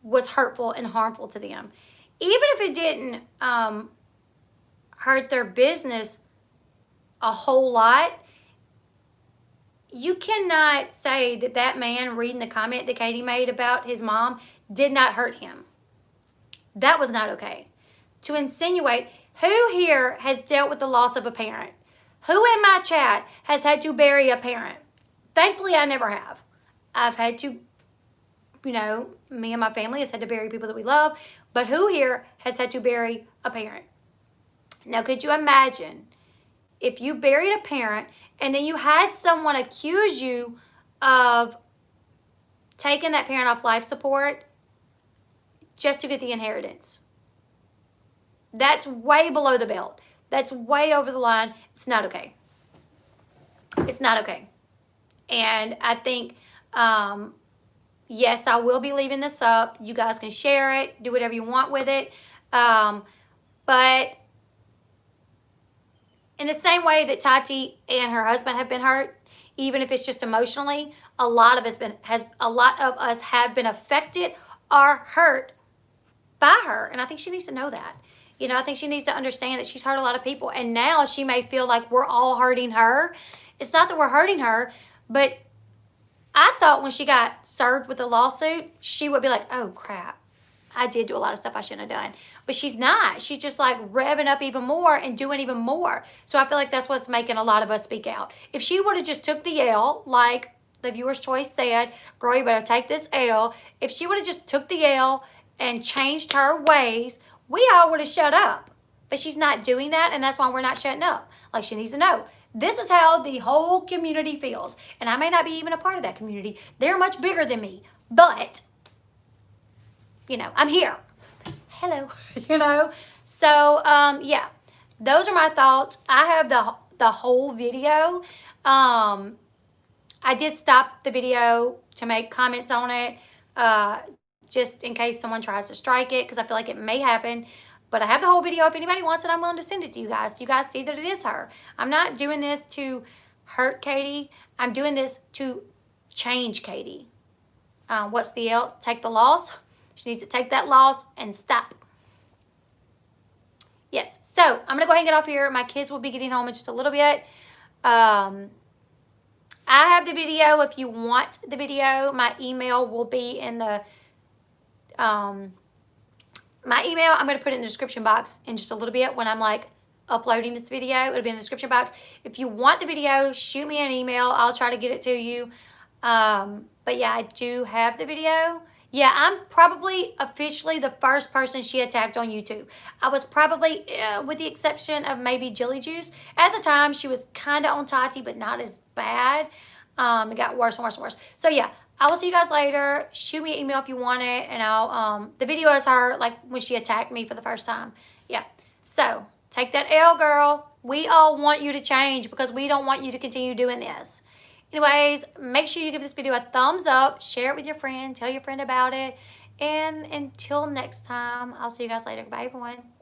was hurtful and harmful to them. Even if it didn't hurt their business a whole lot, you cannot say that that man reading the comment that Katie made about his mom did not hurt him. That was not okay. To insinuate, who here has dealt with the loss of a parent? Who in my chat has had to bury a parent? Thankfully, I never have. I've had to, you know, me and my family has had to bury people that we love, but who here has had to bury a parent? Now, could you imagine if you buried a parent and then you had someone accuse you of taking that parent off life support just to get the inheritance? That's way below the belt. That's way over the line. It's not okay. It's not okay. And I think, yes, I will be leaving this up. You guys can share it, do whatever you want with it. But in the same way that Tati and her husband have been hurt, even if it's just emotionally, a lot of us have been affected or hurt by her. And I think she needs to know that. You know, I think she needs to understand that she's hurt a lot of people. And now she may feel like we're all hurting her. It's not that we're hurting her, but I thought when she got served with the lawsuit, she would be like, oh, crap. I did do a lot of stuff I shouldn't have done. But she's not. She's just like revving up even more and doing even more. So I feel like that's what's making a lot of us speak out. If she would have just took the L, like the viewer's choice said, girl, you better take this L. If she would have just took the L and changed her ways, we all would have shut up. But she's not doing that, and that's why we're not shutting up. Like, she needs to know. This is how the whole community feels. And I may not be even a part of that community. They're much bigger than me. But, you know, I'm here. Hello. You know? So, yeah. Those are my thoughts. I have the whole video. I did stop the video to make comments on it. Just in case someone tries to strike it, because I feel like it may happen. But I have the whole video. If anybody wants it, I'm willing to send it to you guys. You guys see that it is her. I'm not doing this to hurt Katie. I'm doing this to change Katie. What's the L? Take the loss. She needs to take that loss and stop. Yes. So I'm going to go ahead and get off here. My kids will be getting home in just a little bit. I have the video. If you want the video, my email will be in the... my email, I'm going to put it in the description box in just a little bit when I'm like uploading this video. It'll be in the description box. If you want the video, shoot me an email. I'll try to get it to you. But yeah, I do have the video. Yeah, I'm probably officially the first person she attacked on YouTube. I was probably, with the exception of maybe Jelly Juice. At the time, she was kind of on Tati, but not as bad. It got worse and worse and worse. So yeah, I will see you guys later. Shoot me an email if you want it, and I'll, the video is her, like, when she attacked me for the first time. Yeah. So, take that L, girl. We all want you to change because we don't want you to continue doing this. Anyways, make sure you give this video a thumbs up, share it with your friend, tell your friend about it, and until next time, I'll see you guys later. Bye, everyone.